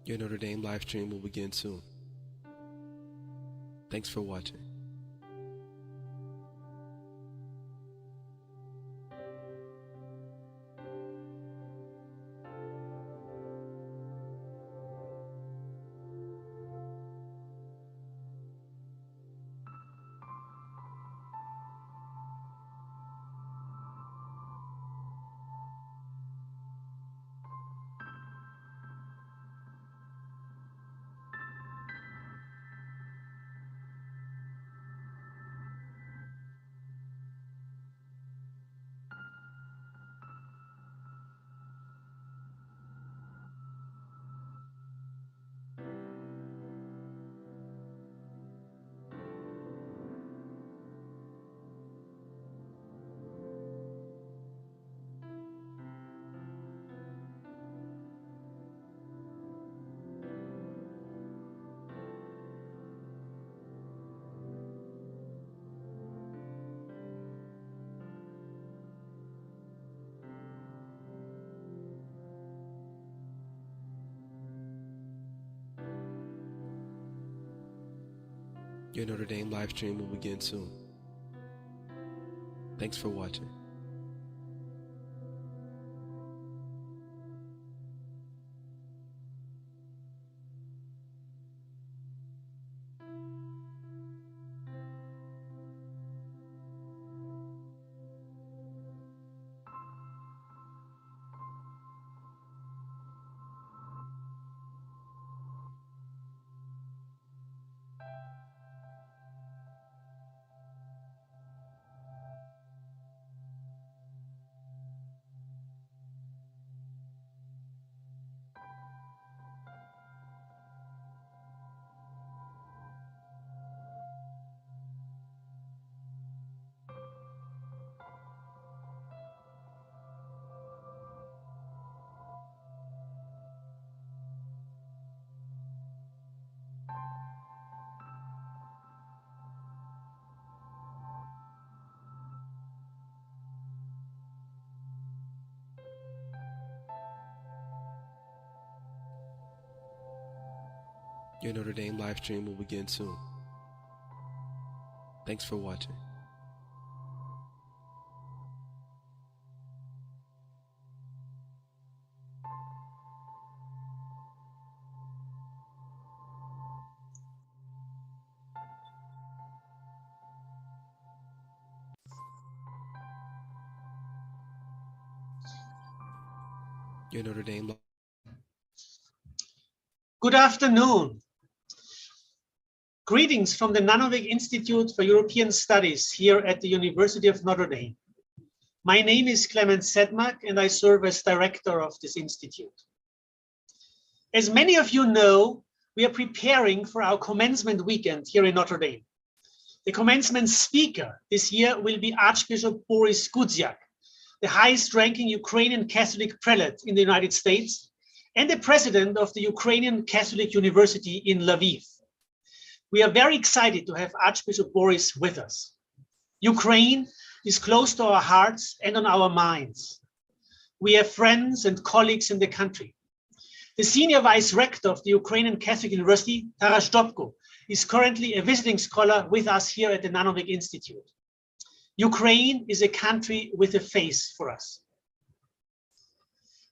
Your Notre Dame live stream will begin soon. Thanks for watching. Your Notre Dame live stream will begin soon. Thanks for watching. Your Notre Dame live stream will begin soon. Thanks for watching. Your Notre Dame. Good afternoon. Greetings from the Nanovic Institute for European Studies here at the University of Notre Dame. My name is Clement Sedmak and I serve as director of this institute. As many of you know, we are preparing for our commencement weekend here in Notre Dame. The commencement speaker this year will be Archbishop Boris Gudziak, the highest ranking Ukrainian Catholic prelate in the United States and the president of the Ukrainian Catholic University in Lviv. We are very excited to have Archbishop Boris with us. Ukraine is close to our hearts and on our minds. We have friends and colleagues in the country. The senior vice rector of the Ukrainian Catholic University, Taras Dobko, is currently a visiting scholar with us here at the Nanovic Institute. Ukraine is a country with a face for us.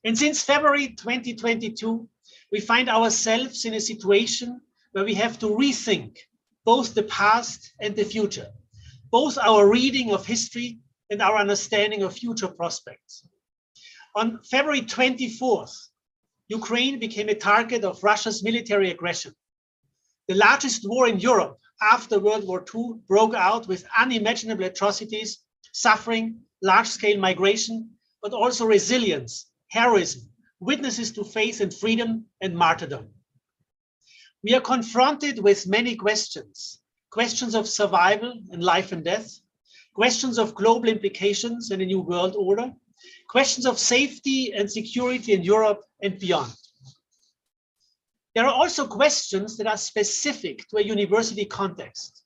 And since February 2022, we find ourselves in a situation where we have to rethink both the past and the future, both our reading of history and our understanding of future prospects. On February 24th, Ukraine became a target of Russia's military aggression. The largest war in Europe after World War II broke out with unimaginable atrocities, suffering, large-scale migration, but also resilience, heroism, witnesses to faith and freedom, and martyrdom. We are confronted with many questions, questions of survival and life and death, questions of global implications and a new world order, questions of safety and security in Europe and beyond. There are also questions that are specific to a university context.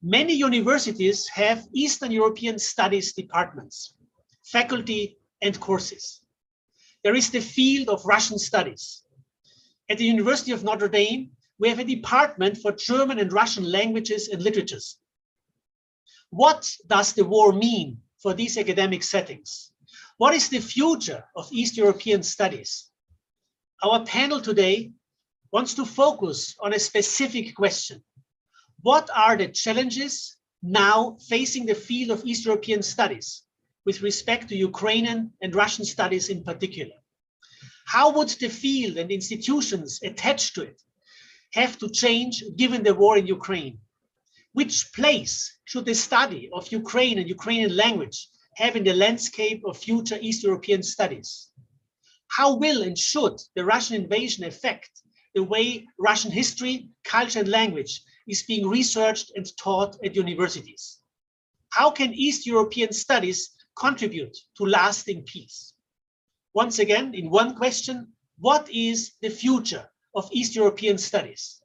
Many universities have Eastern European studies departments, faculty and courses. There is the field of Russian studies. At the University of Notre Dame, we have a department for German and Russian languages and literatures. What does the war mean for these academic settings? What is the future of East European studies? Our panel today wants to focus on a specific question. What are the challenges now facing the field of East European studies with respect to Ukrainian and Russian studies in particular? How would the field and institutions attached to it have to change given the war in Ukraine? Which place should the study of Ukraine and Ukrainian language have in the landscape of future East European studies? How will and should the Russian invasion affect the way Russian history, culture, and language is being researched and taught at universities? How can East European studies contribute to lasting peace? Once again, in one question, what is the future of East European studies?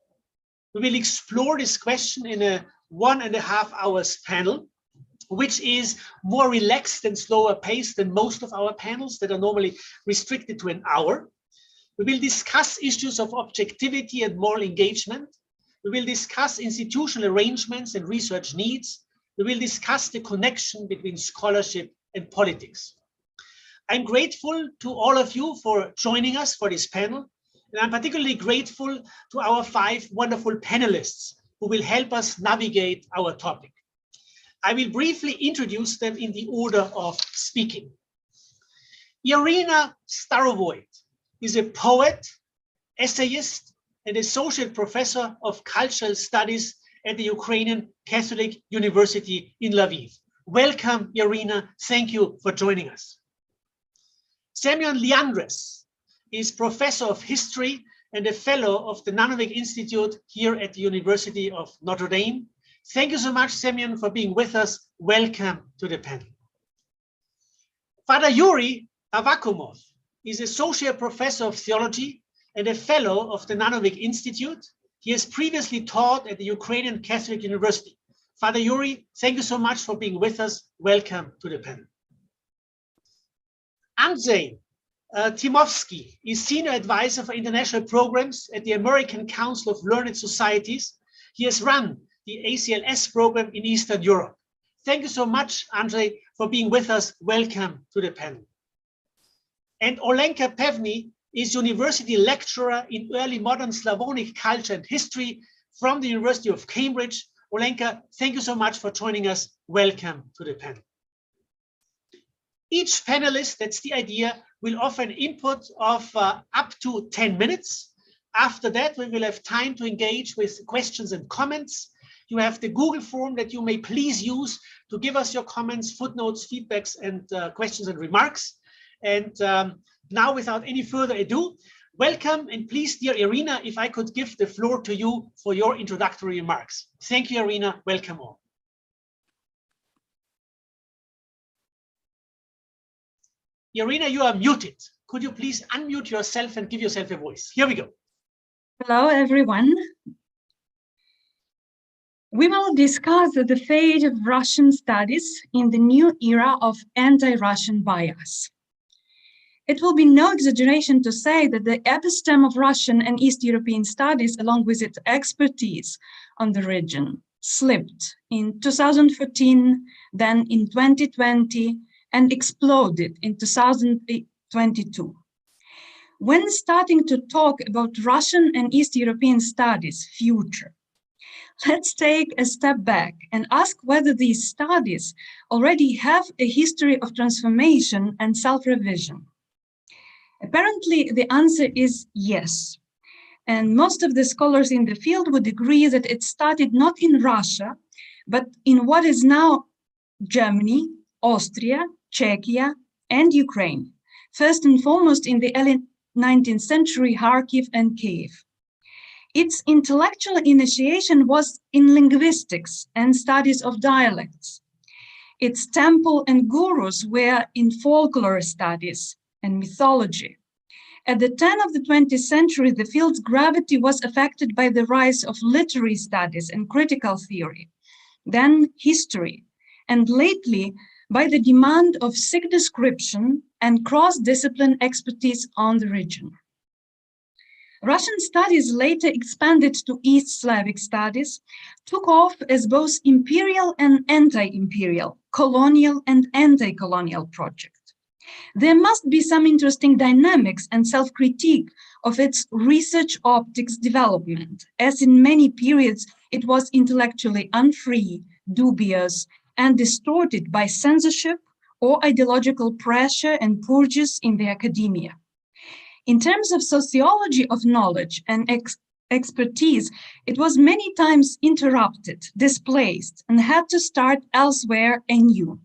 We will explore this question in a 1.5 hours panel, which is more relaxed and slower paced than most of our panels that are normally restricted to an hour. We will discuss issues of objectivity and moral engagement. We will discuss institutional arrangements and research needs. We will discuss the connection between scholarship and politics. I'm grateful to all of you for joining us for this panel, and I'm particularly grateful to our 5 wonderful panelists who will help us navigate our topic. I will briefly introduce them in the order of speaking. Irina Starovoyt is a poet, essayist, and associate professor of cultural studies at the Ukrainian Catholic University in Lviv. Welcome, Irina. Thank you for joining us. Semyon Liandres is professor of history and a fellow of the Nanovic Institute here at the University of Notre Dame. Thank you so much, Semyon, for being with us. Welcome to the panel. Father Yuri Avakumov is associate professor of theology and a fellow of the Nanovic Institute. He has previously taught at the Ukrainian Catholic University. Father Yuri, thank you so much for being with us. Welcome to the panel. Andrzej Timovsky is senior advisor for international programs at the American Council of Learned Societies. He has run the ACLS program in Eastern Europe. Thank you so much, Andrzej, for being with us. Welcome to the panel. And Olenka Pevny is university lecturer in early modern Slavonic culture and history from the University of Cambridge. Olenka, thank you so much for joining us. Welcome to the panel. Each panelist, that's the idea, will offer an input of up to 10 minutes. After that, we will have time to engage with questions and comments. You have the Google form that you may please use to give us your comments, footnotes, feedbacks, and questions and remarks. And now, without any further ado, welcome, and please, dear Irina, if I could give the floor to you for your introductory remarks. Thank you, Irina. Welcome all. Irina, you are muted. Could you please unmute yourself and give yourself a voice? Here we go. Hello, everyone. We will discuss the fate of Russian studies in the new era of anti-Russian bias. It will be no exaggeration to say that the episteme of Russian and East European studies, along with its expertise on the region, slipped in 2014, then in 2020, and exploded in 2022. When starting to talk about Russian and East European studies' future, let's take a step back and ask whether these studies already have a history of transformation and self-revision. Apparently, the answer is yes. And most of the scholars in the field would agree that it started not in Russia, but in what is now Germany, Austria, Czechia, and Ukraine, first and foremost in the early 19th century, Kharkiv and Kiev. Its intellectual initiation was in linguistics and studies of dialects. Its temple and gurus were in folklore studies and mythology. At the turn of the 20th century, the field's gravity was affected by the rise of literary studies and critical theory, then history, and lately by the demand of Sikh description and cross-discipline expertise on the region. Russian studies, later expanded to East Slavic studies, took off as both imperial and anti-imperial, colonial and anti-colonial project. There must be some interesting dynamics and self-critique of its research optics development, as in many periods it was intellectually unfree, dubious, and distorted by censorship or ideological pressure and purges in the academia. In terms of sociology of knowledge and expertise, it was many times interrupted, displaced, and had to start elsewhere anew.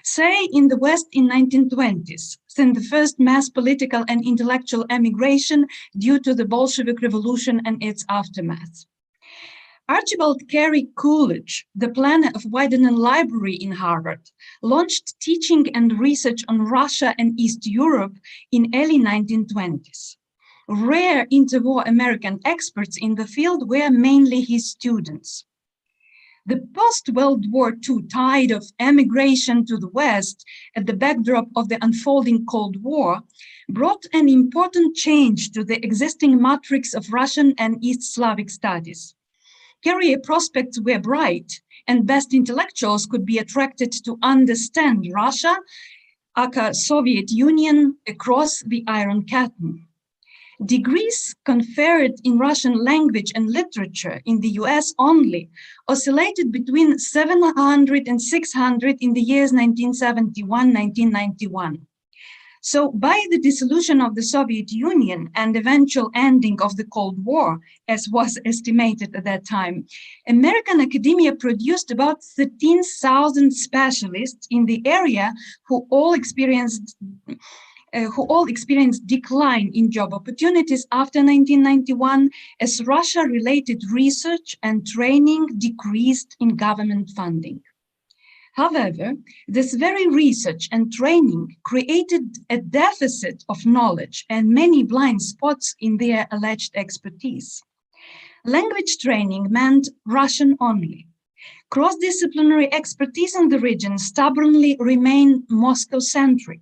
Say in the West in 1920s, since the first mass political and intellectual emigration due to the Bolshevik Revolution and its aftermath. Archibald Carey Coolidge, the planner of Widener Library in Harvard, launched teaching and research on Russia and East Europe in early 1920s. Rare interwar American experts in the field were mainly his students. The post-World War II tide of emigration to the West at the backdrop of the unfolding Cold War brought an important change to the existing matrix of Russian and East Slavic studies. Career prospects were bright, and best intellectuals could be attracted to understand Russia, aka Soviet Union, across the Iron Curtain. Degrees conferred in Russian language and literature in the US only oscillated between 700 and 600 in the years 1971-1991. So by the dissolution of the Soviet Union and eventual ending of the Cold War, as was estimated at that time, American academia produced about 13,000 specialists in the area who all experienced decline in job opportunities after 1991 as Russia-related research and training decreased in government funding. However, this very research and training created a deficit of knowledge and many blind spots in their alleged expertise. Language training meant Russian only. Cross-disciplinary expertise in the region stubbornly remained Moscow-centric.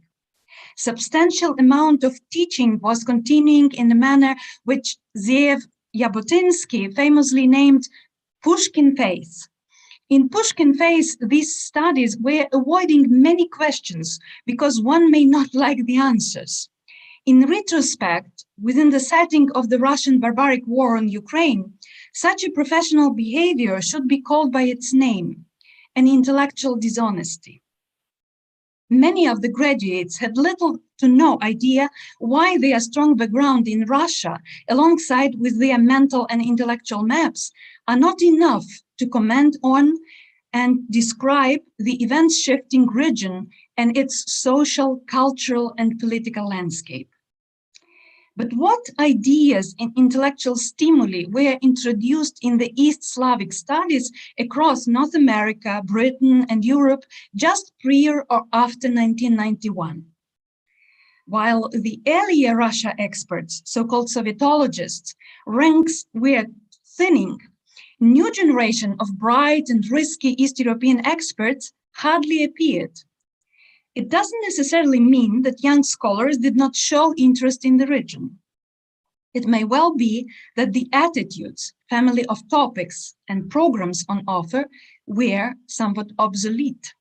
Substantial amount of teaching was continuing in a manner which Zeev Jabotinsky famously named Pushkin phase. In Pushkin phase, these studies were avoiding many questions because one may not like the answers. In retrospect, within the setting of the Russian barbaric war on Ukraine, such a professional behavior should be called by its name, an intellectual dishonesty. Many of the graduates had little to no idea why their strong background in Russia, alongside with their mental and intellectual maps, are not enough to comment on and describe the event-shifting region and its social, cultural, and political landscape. But what ideas and intellectual stimuli were introduced in the East Slavic studies across North America, Britain, and Europe just prior or after 1991? While the earlier Russia experts, so-called Sovietologists, ranks were thinning, new generation of bright and risky East European experts hardly appeared. It doesn't necessarily mean that young scholars did not show interest in the region. It may well be that the attitudes, family of topics, and programs on offer were somewhat obsolete.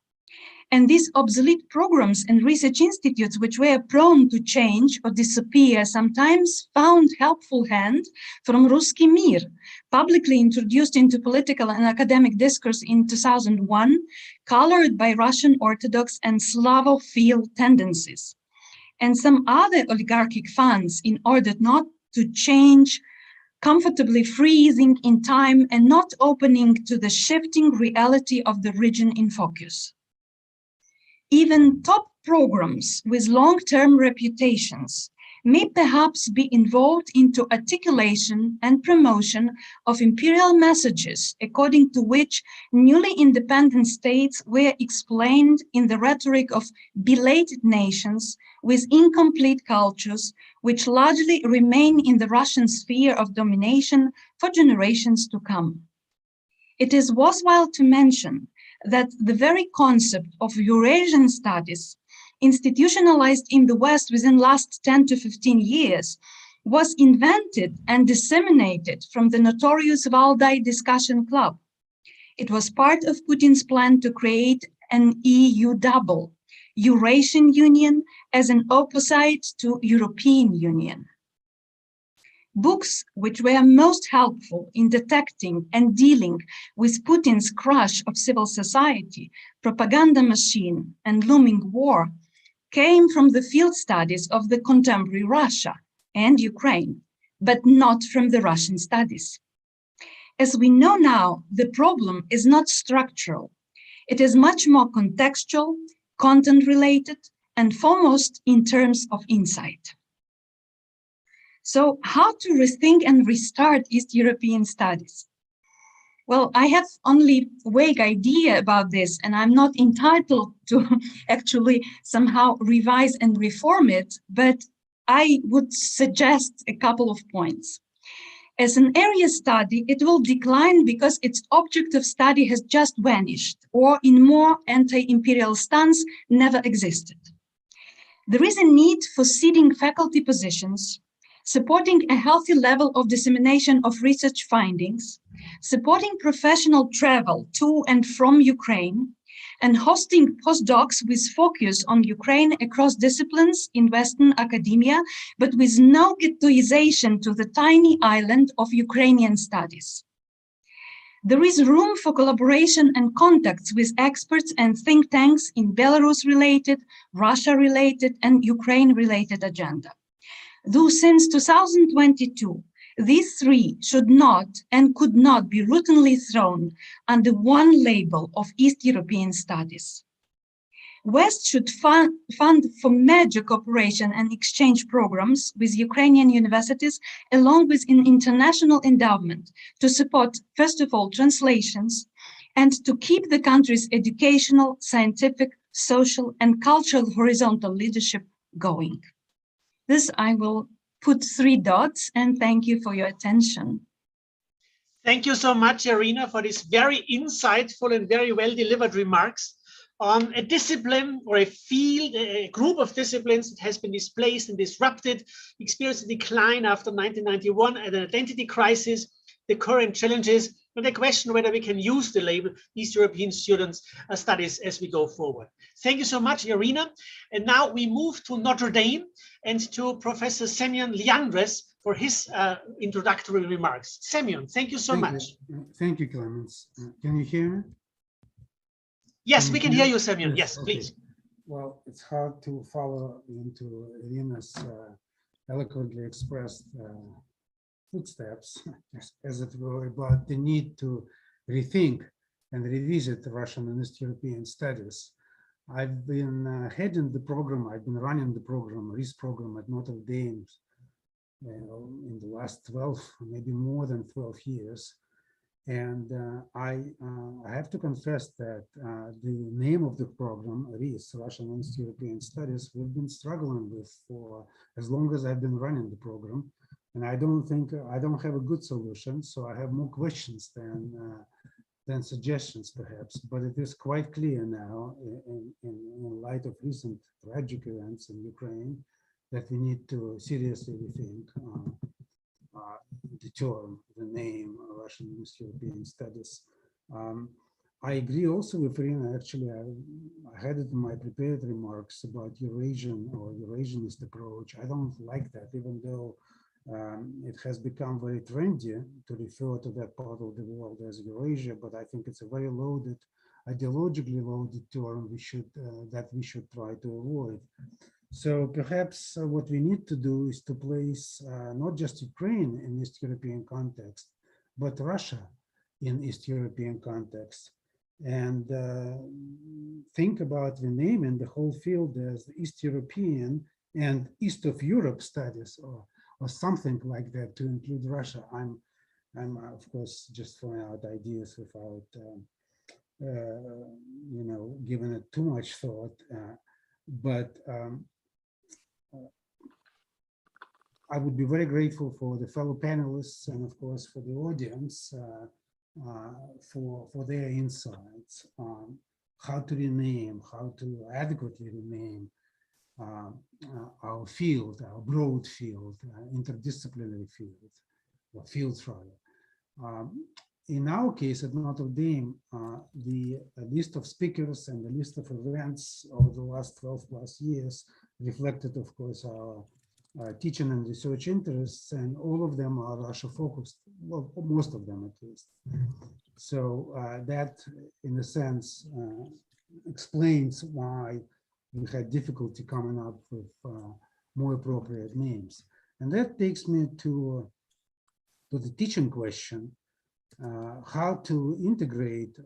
And these obsolete programs and research institutes, which were prone to change or disappear, sometimes found helpful hand from Ruski Mir, publicly introduced into political and academic discourse in 2001, colored by Russian Orthodox and Slavophile tendencies, and some other oligarchic funds in order not to change, comfortably freezing in time and not opening to the shifting reality of the region in focus. Even top programs with long-term reputations may perhaps be involved into articulation and promotion of imperial messages, according to which newly independent states were explained in the rhetoric of belated nations with incomplete cultures, which largely remain in the Russian sphere of domination for generations to come. It is worthwhile to mention that the very concept of Eurasian studies, institutionalized in the West within the last 10 to 15 years, was invented and disseminated from the notorious Valdai Discussion Club. It was part of Putin's plan to create an EU double, Eurasian Union as an opposite to European Union. Books which were most helpful in detecting and dealing with Putin's crush of civil society, propaganda machine, and looming war came from the field studies of the contemporary Russia and Ukraine, but not from the Russian studies. As we know now, the problem is not structural. It is much more contextual, content-related, and foremost in terms of insight. So how to rethink and restart East European studies? Well, I have only a vague idea about this, and I'm not entitled to actually somehow revise and reform it, but I would suggest a couple of points. As an area study, it will decline because its object of study has just vanished, or in more anti-imperial stance, never existed. There is a need for seeding faculty positions, supporting a healthy level of dissemination of research findings, supporting professional travel to and from Ukraine, and hosting postdocs with focus on Ukraine across disciplines in Western academia, but with no ghettoization to the tiny island of Ukrainian studies. There is room for collaboration and contacts with experts and think tanks in Belarus-related, Russia-related, and Ukraine-related agenda. Though since 2022, these three should not and could not be routinely thrown under one label of East European studies. West should fund for major cooperation and exchange programs with Ukrainian universities, along with an international endowment to support, first of all, translations, and to keep the country's educational, scientific, social, and cultural horizontal leadership going. This I will put 3 dots, and thank you for your attention. Thank you so much, Irina, for this very insightful and very well delivered remarks on a discipline or a field, a group of disciplines that has been displaced and disrupted, experienced a decline after 1991, and an identity crisis, the current challenges, and the question whether we can use the label East European Students Studies as we go forward. Thank you so much, Irina. And now we move to Notre Dame and to Professor Semyon Liandres for his introductory remarks. Semyon, thank you so much. Thank you, Clemens. Can you hear me? Yes, we can hear you, Semyon. Yes, okay. Please. Well, it's hard to follow into Irina's eloquently expressed footsteps, as it were, about the need to rethink and revisit Russian and East European studies. I've been heading the program, I've been running the program, RIS program at Notre Dame in the last 12, maybe more than 12 years. And I have to confess that the name of the program, RIS, Russian and East European Studies, we've been struggling with for as long as I've been running the program. And I don't have a good solution, so I have more questions than suggestions, perhaps. But it is quite clear now, in light of recent tragic events in Ukraine, that we need to seriously rethink the term, the name, Russian and East European Studies. I agree also with Irina. Actually, I had it in my prepared remarks about Eurasian or Eurasianist approach. I don't like that, even though it has become very trendy to refer to that part of the world as Eurasia, but I think it's a very loaded, ideologically loaded term that we should try to avoid. So perhaps what we need to do is to place not just Ukraine in East European context, but Russia in East European context, and think about renaming the whole field as East European and East of Europe studies, or something like that, to include Russia. I'm of course just throwing out ideas without giving it too much thought, but I would be very grateful for the fellow panelists and of course for the audience for their insights on how to rename, how to adequately rename our field, our broad field, interdisciplinary field, or fields rather. In our case at Notre Dame, the list of speakers and the list of events over the last 12 plus years reflected, of course, our teaching and research interests, and all of them are Russia focused, well, most of them at least. So that, in a sense, explains why we had difficulty coming up with more appropriate names. And that takes me to the teaching question, how to integrate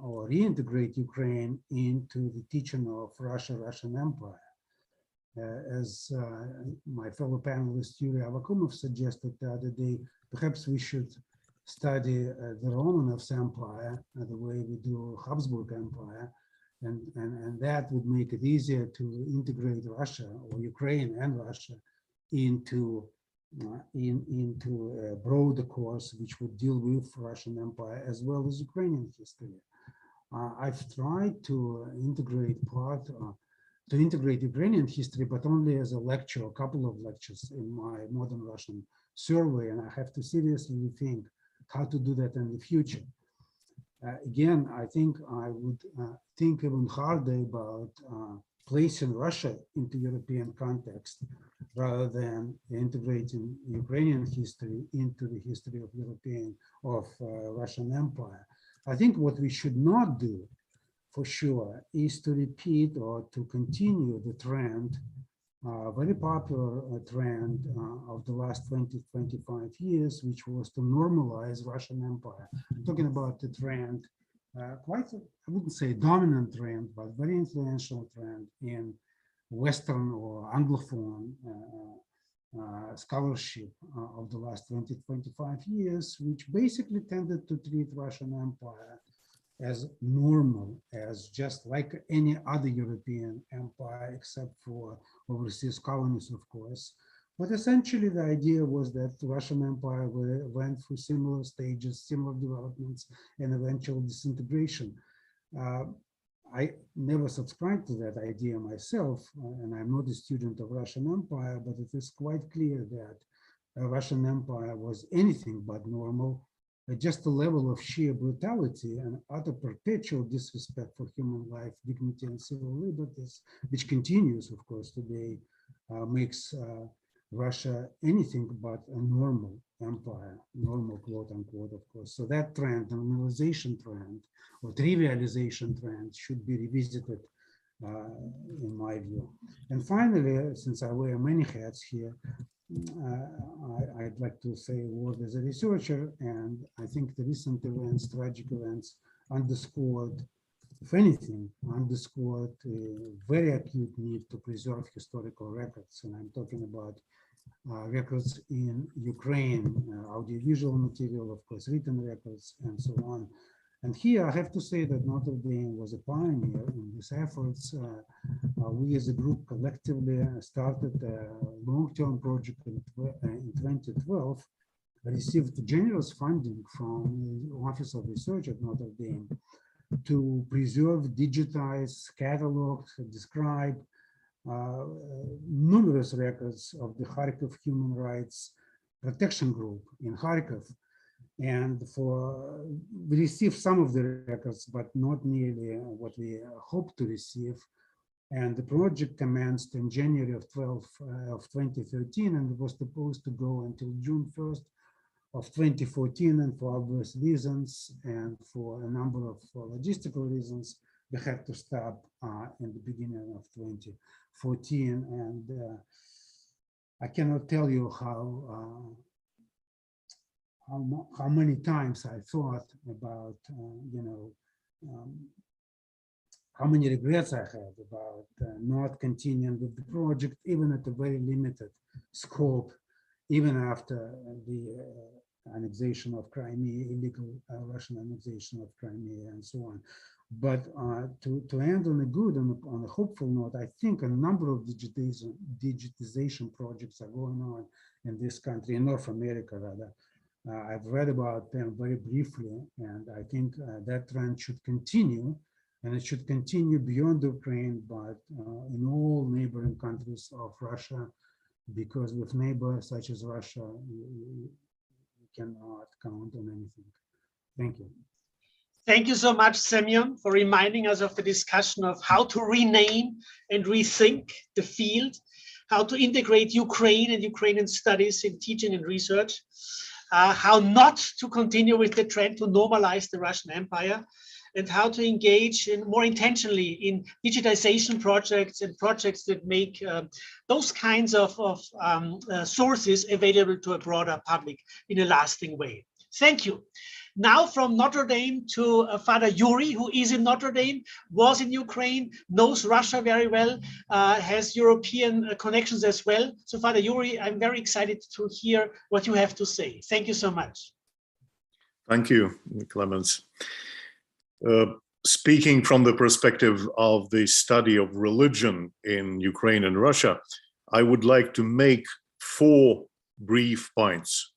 or reintegrate Ukraine into the teaching of Russian Empire. As my fellow panelist Yuri Avakumov suggested the other day, perhaps we should study the Romanovs Empire the way we do Habsburg Empire, and that would make it easier to integrate Russia or Ukraine and Russia into a broader course which would deal with Russian Empire as well as Ukrainian history. I've tried to integrate Ukrainian history, but only as a lecture, a couple of lectures in my Modern Russian survey, and I have to seriously think how to do that in the future. Again, I think I would think even harder about placing Russia into European context rather than integrating Ukrainian history into the history of Russian Empire. I think what we should not do, for sure, is to repeat or to continue the trend, very popular trend of the last 20-25 years, which was to normalize Russian Empire. I'm talking about the trend, quite, I wouldn't say dominant trend, but very influential trend in Western or Anglophone scholarship of the last 20-25 years, which basically tended to treat Russian Empire as normal, as just like any other European empire, except for overseas colonies, of course. But essentially, the idea was that the Russian Empire went through similar stages, similar developments, and eventual disintegration. I never subscribed to that idea myself, and I'm not a student of Russian Empire, but it is quite clear that Russian Empire was anything but normal, just a level of sheer brutality and utter perpetual disrespect for human life, dignity, and civil liberties, which continues, of course, today, makes Russia anything but a normal empire, normal quote unquote, of course. So that trend, the normalization trend or trivialization trend, should be revisited in my view. And finally, since I wear many hats here, I'd like to say a word as a researcher, and I think the recent events, tragic events, underscored, if anything, underscored a very acute need to preserve historical records. And I'm talking about records in Ukraine, audiovisual material, of course, written records, and so on. And here I have to say that Notre Dame was a pioneer in these efforts. We as a group collectively started a long-term project in 2012, received generous funding from the Office of Research at Notre Dame to preserve, digitize, catalog, describe numerous records of the Kharkiv Human Rights Protection Group in Kharkiv. And we received some of the records, but not nearly what we hoped to receive. And the project commenced in January of 2013, and it was supposed to go until June 1st of 2014. And for obvious reasons, and for a number of logistical reasons, we had to stop in the beginning of 2014. And I cannot tell you how many times I thought about, how many regrets I had about not continuing with the project, even at a very limited scope, even after the annexation of Crimea, illegal Russian annexation of Crimea, and so on. But to end on a good, on a hopeful note, I think a number of digitization projects are going on in this country, in North America rather. I've read about them very briefly, and I think that trend should continue, and it should continue beyond Ukraine, but in all neighboring countries of Russia, because with neighbors such as Russia, you cannot count on anything. Thank you. Thank you so much, Semyon, for reminding us of the discussion of how to rename and rethink the field, how to integrate Ukraine and Ukrainian studies in teaching and research, how not to continue with the trend to normalize the Russian Empire, and how to engage in more intentionally in digitization projects and projects that make those kinds of sources available to a broader public in a lasting way. Thank you. Now from Notre Dame to Father Yuri, who is in Notre Dame, was in Ukraine, knows Russia very well, has European connections as well. So Father Yuri, I'm very excited to hear what you have to say. Thank you so much. Thank you, Clemens. Speaking from the perspective of the study of religion in Ukraine and Russia, I would like to make 4 brief points.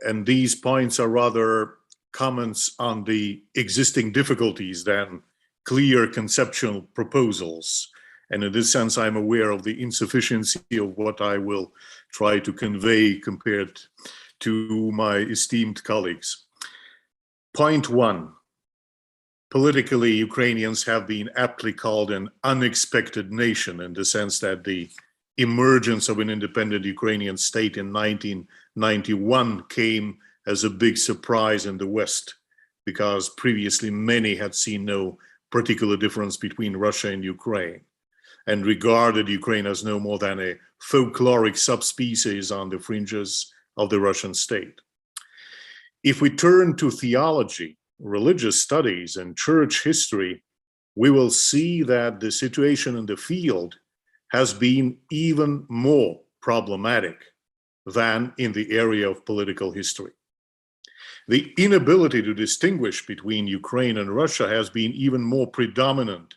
And these points are rather comments on the existing difficulties than clear conceptual proposals. And in this sense, I'm aware of the insufficiency of what I will try to convey compared to my esteemed colleagues. Point 1. Politically, Ukrainians have been aptly called an unexpected nation in the sense that the emergence of an independent Ukrainian state in 1991 came as a big surprise in the West, because previously many had seen no particular difference between Russia and Ukraine and regarded Ukraine as no more than a folkloric subspecies on the fringes of the Russian state. If we turn to theology, religious studies, and church history, we will see that the situation in the field has been even more problematic than in the area of political history. The inability to distinguish between Ukraine and Russia has been even more predominant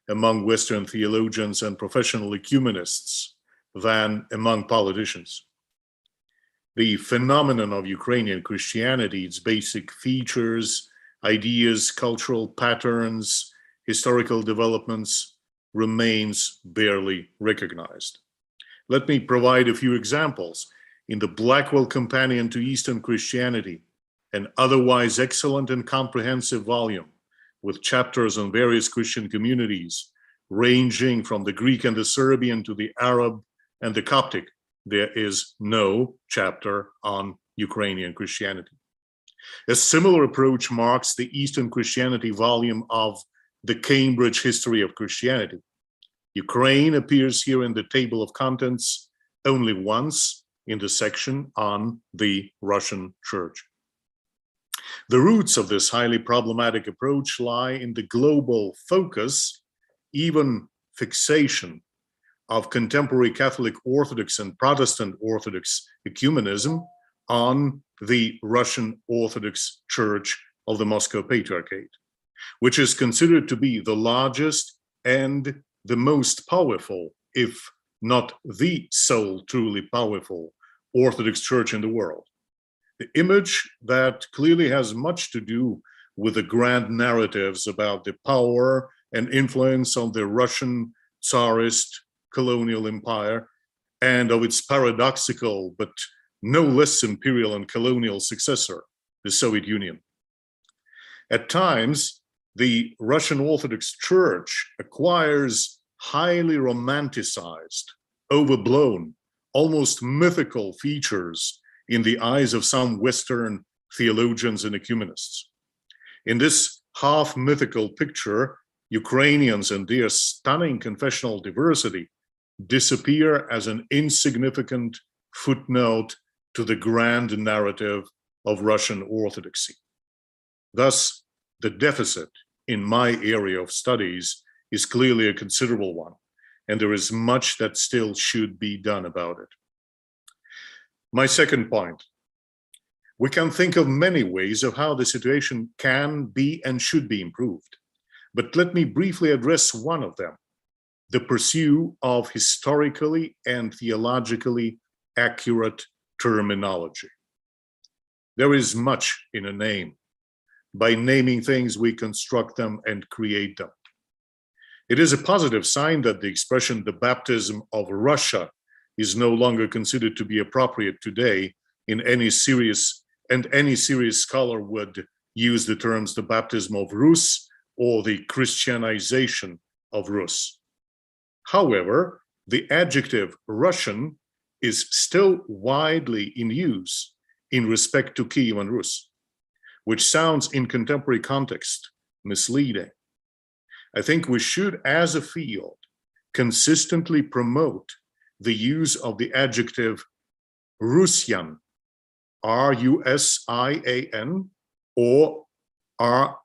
among Western theologians and professional ecumenists than among politicians. The phenomenon of Ukrainian Christianity, its basic features, ideas, cultural patterns, historical developments, remains barely recognized. Let me provide a few examples. In the Blackwell Companion to Eastern Christianity, an otherwise excellent and comprehensive volume with chapters on various Christian communities, ranging from the Greek and the Serbian to the Arab and the Coptic, there is no chapter on Ukrainian Christianity. A similar approach marks the Eastern Christianity volume of the Cambridge History of Christianity. Ukraine appears here in the table of contents only once in the section on the Russian Church. The roots of this highly problematic approach lie in the global focus, even fixation, of contemporary Catholic Orthodox and Protestant Orthodox ecumenism on the Russian Orthodox Church of the Moscow Patriarchate, which is considered to be the largest and the most powerful, if not the sole truly powerful, Orthodox Church in the world. The image that clearly has much to do with the grand narratives about the power and influence of the Russian Tsarist colonial empire and of its paradoxical but no less imperial and colonial successor, the Soviet Union. At times, the Russian Orthodox Church acquires highly romanticized, overblown, almost mythical features in the eyes of some Western theologians and ecumenists. In this half-mythical picture, Ukrainians and their stunning confessional diversity disappear as an insignificant footnote to the grand narrative of Russian Orthodoxy. Thus, the deficit in my area of studies is clearly a considerable one, and there is much that still should be done about it. My second point, we can think of many ways of how the situation can be and should be improved, but let me briefly address one of them: the pursuit of historically and theologically accurate terminology. There is much in a name. By naming things, we construct them and create them. It is a positive sign that the expression "the baptism of Russia" is no longer considered to be appropriate today in any serious, and any serious scholar would use the terms "the baptism of Rus" or "the Christianization of Rus." However, the adjective Russian is still widely in use in respect to Kievan Rus, which sounds in contemporary context misleading. I think we should, as a field, consistently promote the use of the adjective Rusian, R-U-S-I-A-N, or R-U-S-Y-A-N.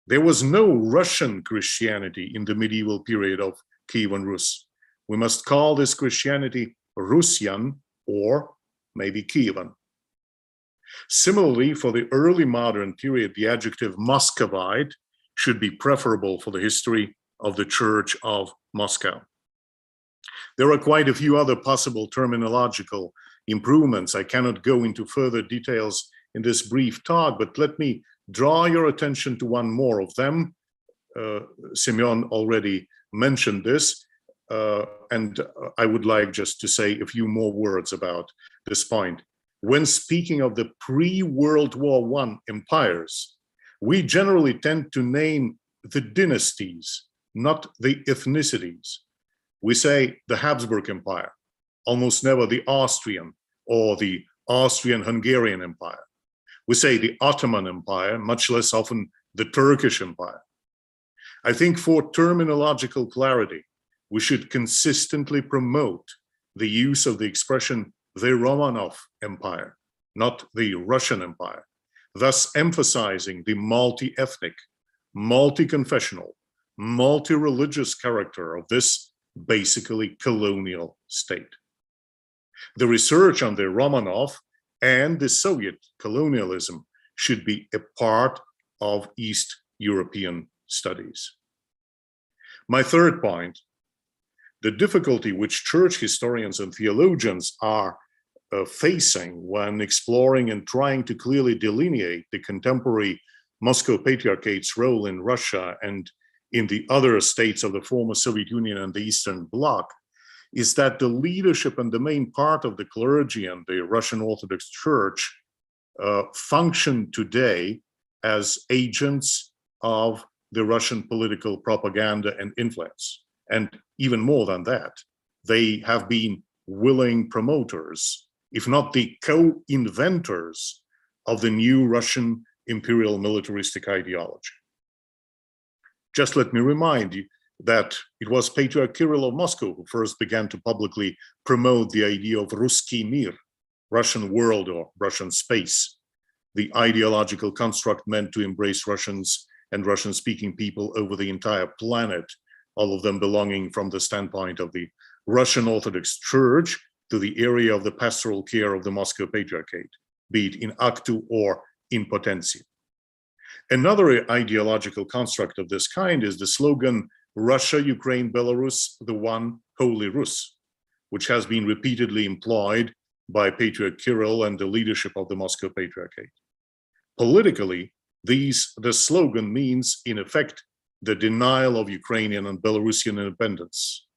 There was no Russian Christianity in the medieval period of Kievan Rus. We must call this Christianity Rusian, or maybe Kievan. Similarly, for the early modern period, the adjective Muscovite should be preferable for the history of the Church of Moscow. There are quite a few other possible terminological improvements. I cannot go into further details in this brief talk, but let me draw your attention to one more of them. Semyon already mentioned this, and I would like just to say a few more words about this point. When speaking of the pre-World War I empires, we generally tend to name the dynasties, not the ethnicities. We say the Habsburg Empire, almost never the Austrian or the Austrian-Hungarian Empire. We say the Ottoman Empire, much less often the Turkish Empire. I think for terminological clarity, we should consistently promote the use of the expression the Romanov Empire, not the Russian Empire, thus emphasizing the multi-ethnic, multi-confessional, multi-religious character of this basically colonial state. The research on the Romanov and the Soviet colonialism should be a part of East European studies. My third point, the difficulty which church historians and theologians are facing when exploring and trying to clearly delineate the contemporary Moscow Patriarchate's role in Russia and in the other states of the former Soviet Union and the Eastern Bloc, is that the leadership and the main part of the clergy and the Russian Orthodox Church function today as agents of the Russian political propaganda and influence. And even more than that, they have been willing promoters, if not the co-inventors of the new Russian imperial militaristic ideology. Just let me remind you that it was Patriarch Kirill of Moscow who first began to publicly promote the idea of Ruski Mir, Russian world or Russian space, the ideological construct meant to embrace Russians and Russian-speaking people over the entire planet, all of them belonging from the standpoint of the Russian Orthodox Church to the area of the pastoral care of the Moscow Patriarchate, be it in actu or in potentia. Another ideological construct of this kind is the slogan, Russia, Ukraine, Belarus, the one Holy Rus, which has been repeatedly employed by Patriarch Kirill and the leadership of the Moscow Patriarchate. Politically, the slogan means, in effect, the denial of Ukrainian and Belarusian independence.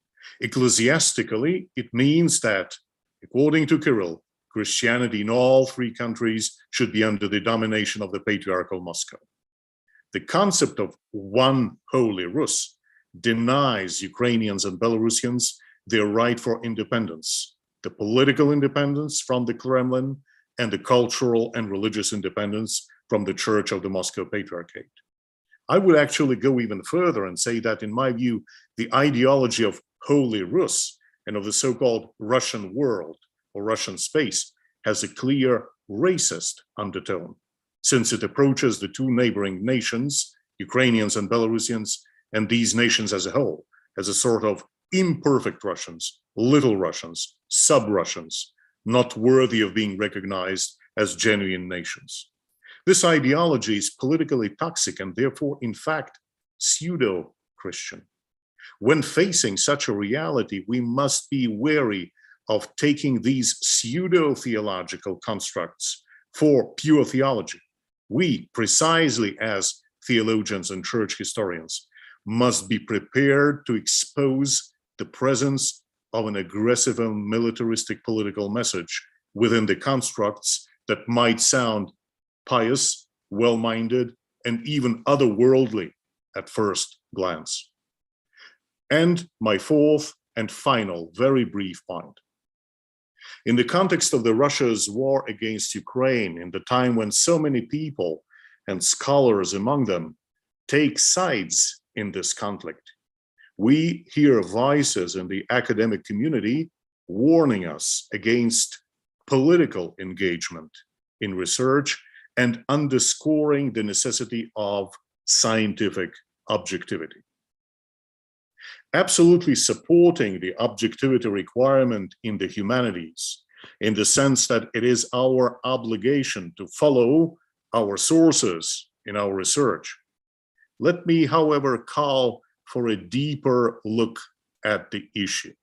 Ecclesiastically, it means that, according to Kirill, Christianity in all three countries should be under the domination of the Patriarch of Moscow. The concept of one Holy Rus denies Ukrainians and Belarusians their right for independence, the political independence from the Kremlin and the cultural and religious independence from the Church of the Moscow Patriarchate. I would actually go even further and say that, in my view, the ideology of Holy Rus and of the so-called Russian world or Russian space has a clear racist undertone, since it approaches the two neighboring nations, Ukrainians and Belarusians, and these nations as a whole, as a sort of imperfect Russians, little Russians, sub-Russians, not worthy of being recognized as genuine nations. This ideology is politically toxic and therefore, in fact, pseudo-Christian. When facing such a reality, we must be wary of taking these pseudo-theological constructs for pure theology. We, precisely as theologians and church historians must be prepared to expose the presence of an aggressive and militaristic political message within the constructs that might sound pious, well-minded, and even otherworldly at first glance. And my fourth and final, very brief point. In the context of Russia's war against Ukraine, in the time when so many people and scholars among them take sides in this conflict, we hear voices in the academic community warning us against political engagement in research and underscoring the necessity of scientific objectivity. Absolutely supporting the objectivity requirement in the humanities, in the sense that it is our obligation to follow our sources in our research. Let me, however, call for a deeper look at the issue.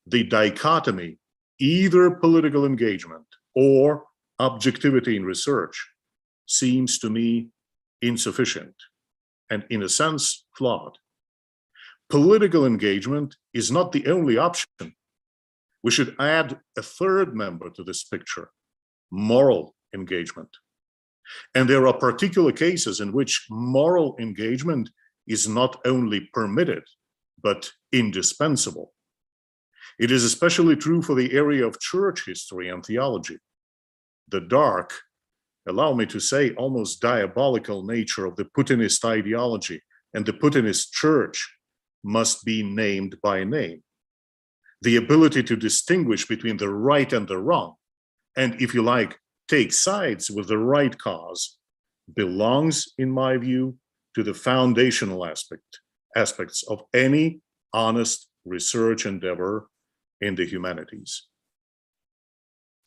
The dichotomy, either political engagement or objectivity in research, seems to me insufficient and, in a sense, flawed. Political engagement is not the only option. We should add a third member to this picture: moral engagement. And there are particular cases in which moral engagement is not only permitted, but indispensable. It is especially true for the area of church history and theology. The dark, allow me to say, almost diabolical nature of the Putinist ideology and the Putinist church must be named by name. The ability to distinguish between the right and the wrong, and, if you like, take sides with the right cause, belongs, in my view, to the foundational aspects of any honest research endeavor in the humanities.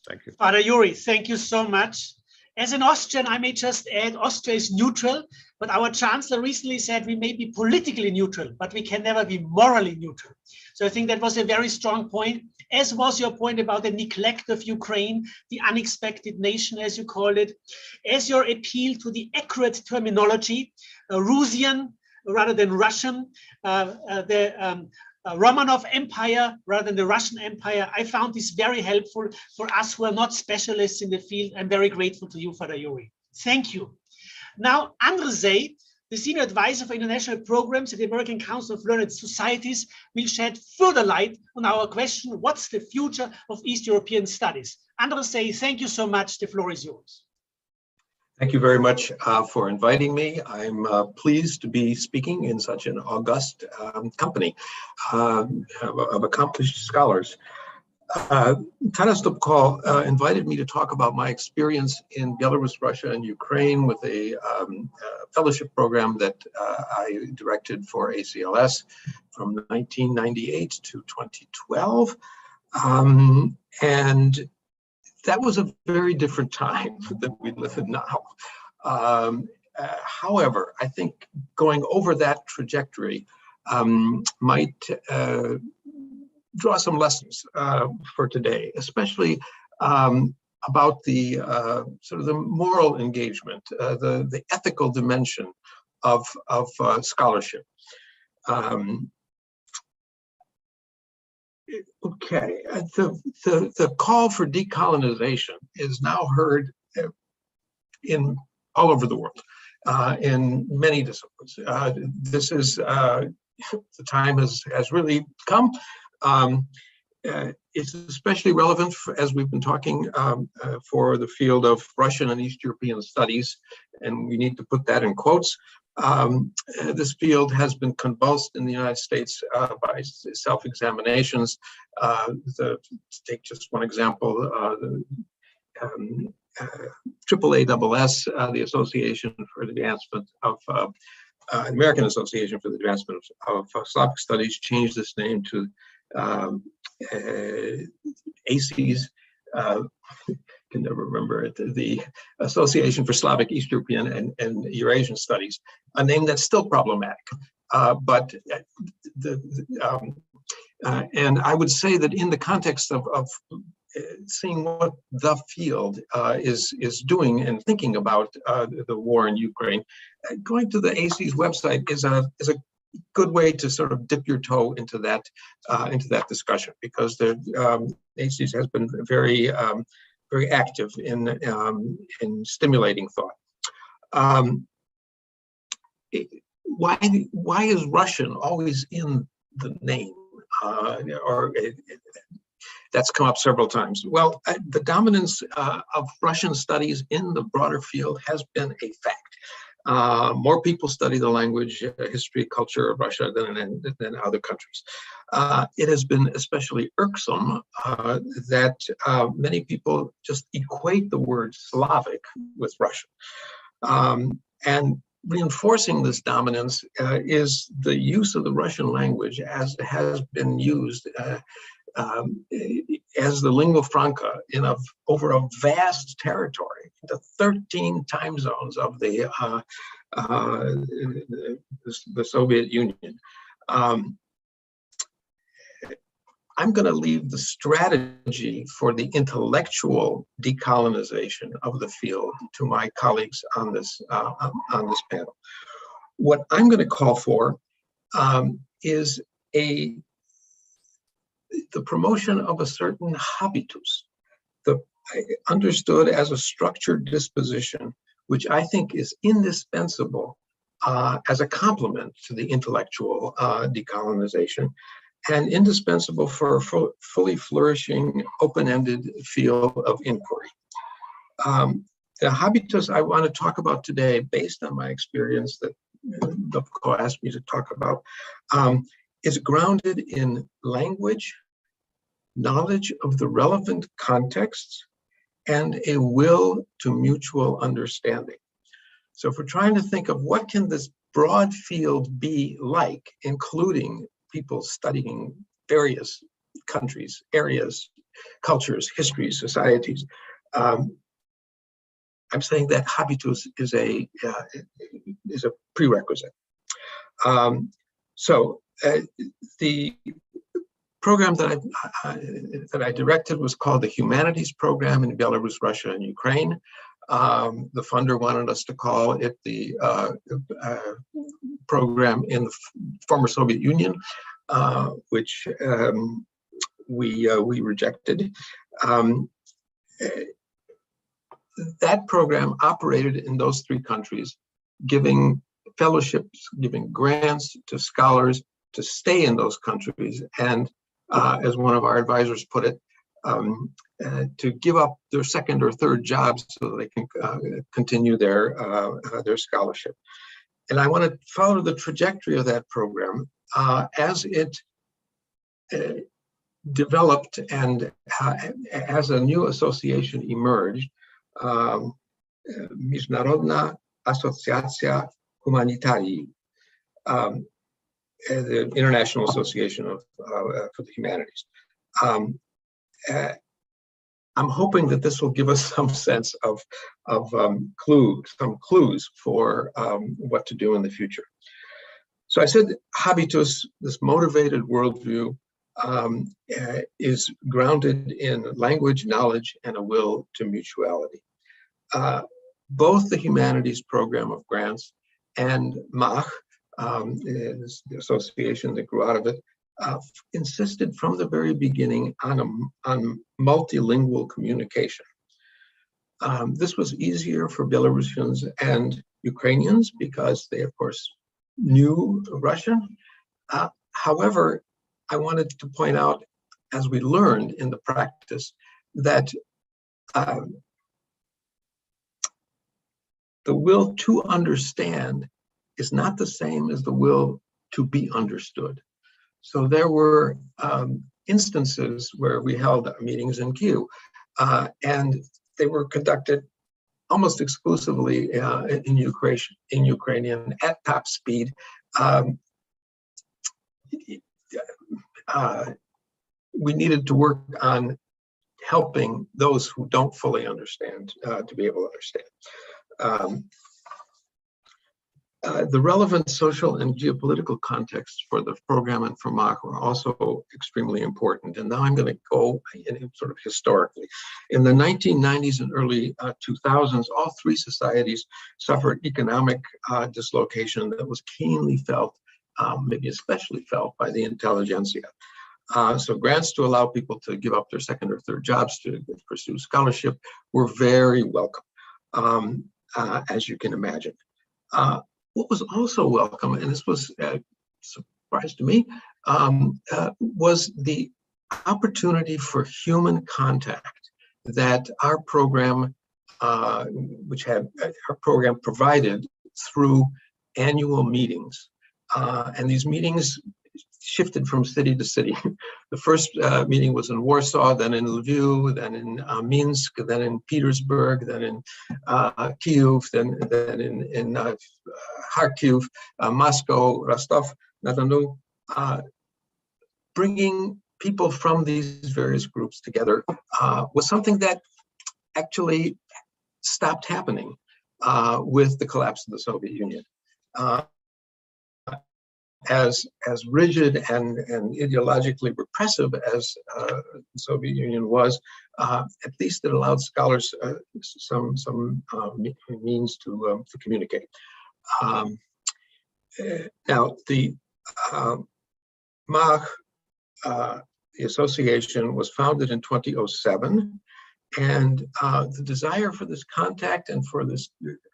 Thank you. Father Yuri, thank you so much. As an Austrian, I may just add, Austria is neutral, but our chancellor recently said we may be politically neutral, but we can never be morally neutral. So I think that was a very strong point, as was your point about the neglect of Ukraine, the unexpected nation, as you called it, as your appeal to the accurate terminology, Rusian rather than Russian, Romanov Empire rather than the Russian Empire. I found this very helpful for us who are not specialists in the field. I'm very grateful to you, Father Yuri. Thank you. Now, Andrzej, the Senior Advisor for International Programs at the American Council of Learned Societies, will shed further light on our question, what's the future of East European studies? Andrzej, thank you so much. The floor is yours. Thank you very much for inviting me. I'm pleased to be speaking in such an august company of accomplished scholars. Taras Dubko invited me to talk about my experience in Belarus, Russia, and Ukraine with a fellowship program that I directed for ACLS from 1998 to 2012. And that was a very different time than we live in now. However, I think going over that trajectory might draw some lessons for today, especially about the sort of the moral engagement, the ethical dimension of scholarship. Okay, the call for decolonization is now heard in all over the world, in many disciplines. This is the time has really come. It's especially relevant as we've been talking for the field of Russian and East European studies, and we need to put that in quotes. This field has been convulsed in the United States by self-examinations. To take just one example, the AAASS, the Association for the Advancement of American Association for the Advancement of Slavic Studies, changed its name to ACES. Can never remember it, the Association for Slavic, East European, and Eurasian Studies, a name that's still problematic. And I would say that in the context of seeing what the field is doing and thinking about the war in Ukraine, going to the AC's website is a good way to sort of dip your toe into that discussion, because the AC's has been very very active in stimulating thought. Why is Russian always in the name? That's come up several times. Well, the dominance of Russian studies in the broader field has been a fact. More people study the language, history, culture of Russia than other countries. It has been especially irksome that many people just equate the word Slavic with Russian. And reinforcing this dominance is the use of the Russian language as it has been used as the lingua franca over a vast territory, the 13 time zones of the Soviet Union. I'm going to leave the strategy for the intellectual decolonization of the field to my colleagues on this panel. What I'm going to call for is the promotion of a certain habitus, understood as a structured disposition, which I think is indispensable as a complement to the intellectual decolonization, and indispensable for a fully flourishing, open-ended field of inquiry. The habitus I want to talk about today, based on my experience that Dovko asked me to talk about, is grounded in language, knowledge of the relevant contexts, and a will to mutual understanding. So if we're trying to think of what can this broad field be like, including people studying various countries, areas, cultures, histories, societies, I'm saying that habitus is a prerequisite. The program that I directed was called the Humanities Program in Belarus, Russia, and Ukraine. The funder wanted us to call it the program in the former Soviet Union, which we rejected. That program operated in those three countries, giving fellowships, giving grants to scholars to stay in those countries, and as one of our advisors put it, to give up their second or third jobs so that they can continue their scholarship. And I want to follow the trajectory of that program as it developed and as a new association emerged, Международная Asociacja Humanitarii, the International Association for the Humanities. I'm hoping that this will give us some sense of clues for what to do in the future. So I said habitus, this motivated worldview, is grounded in language, knowledge, and a will to mutuality. Both the Humanities Program of grants and MACH, the association that grew out of it, insisted from the very beginning on multilingual communication. This was easier for Belarusians and Ukrainians because they, of course, knew Russian. However, I wanted to point out, as we learned in the practice, that the will to understand is not the same as the will to be understood. So there were instances where we held meetings in Kyiv, and they were conducted almost exclusively in Ukrainian at top speed. We needed to work on helping those who don't fully understand to be able to understand. The relevant social and geopolitical context for the program and for Mach were also extremely important. And now I'm going to go in sort of historically. In the 1990s and early 2000s, all three societies suffered economic dislocation that was keenly felt, maybe especially felt by the intelligentsia. So grants to allow people to give up their second or third jobs to pursue scholarship were very welcome, as you can imagine. What was also welcome, and this was a surprise to me, was the opportunity for human contact that our program, our program provided through annual meetings. And these meetings shifted from city to city. The first meeting was in Warsaw, then in Lviv, then in Minsk, then in Petersburg, then in Kyiv, then in Kharkiv, Moscow, Rostov-na-Donu. Bringing people from these various groups together was something that actually stopped happening with the collapse of the Soviet Union. As rigid and ideologically repressive as the Soviet Union was, at least it allowed scholars some means to communicate. Now, the Mach, the association, was founded in 2007, and the desire for this contact and for this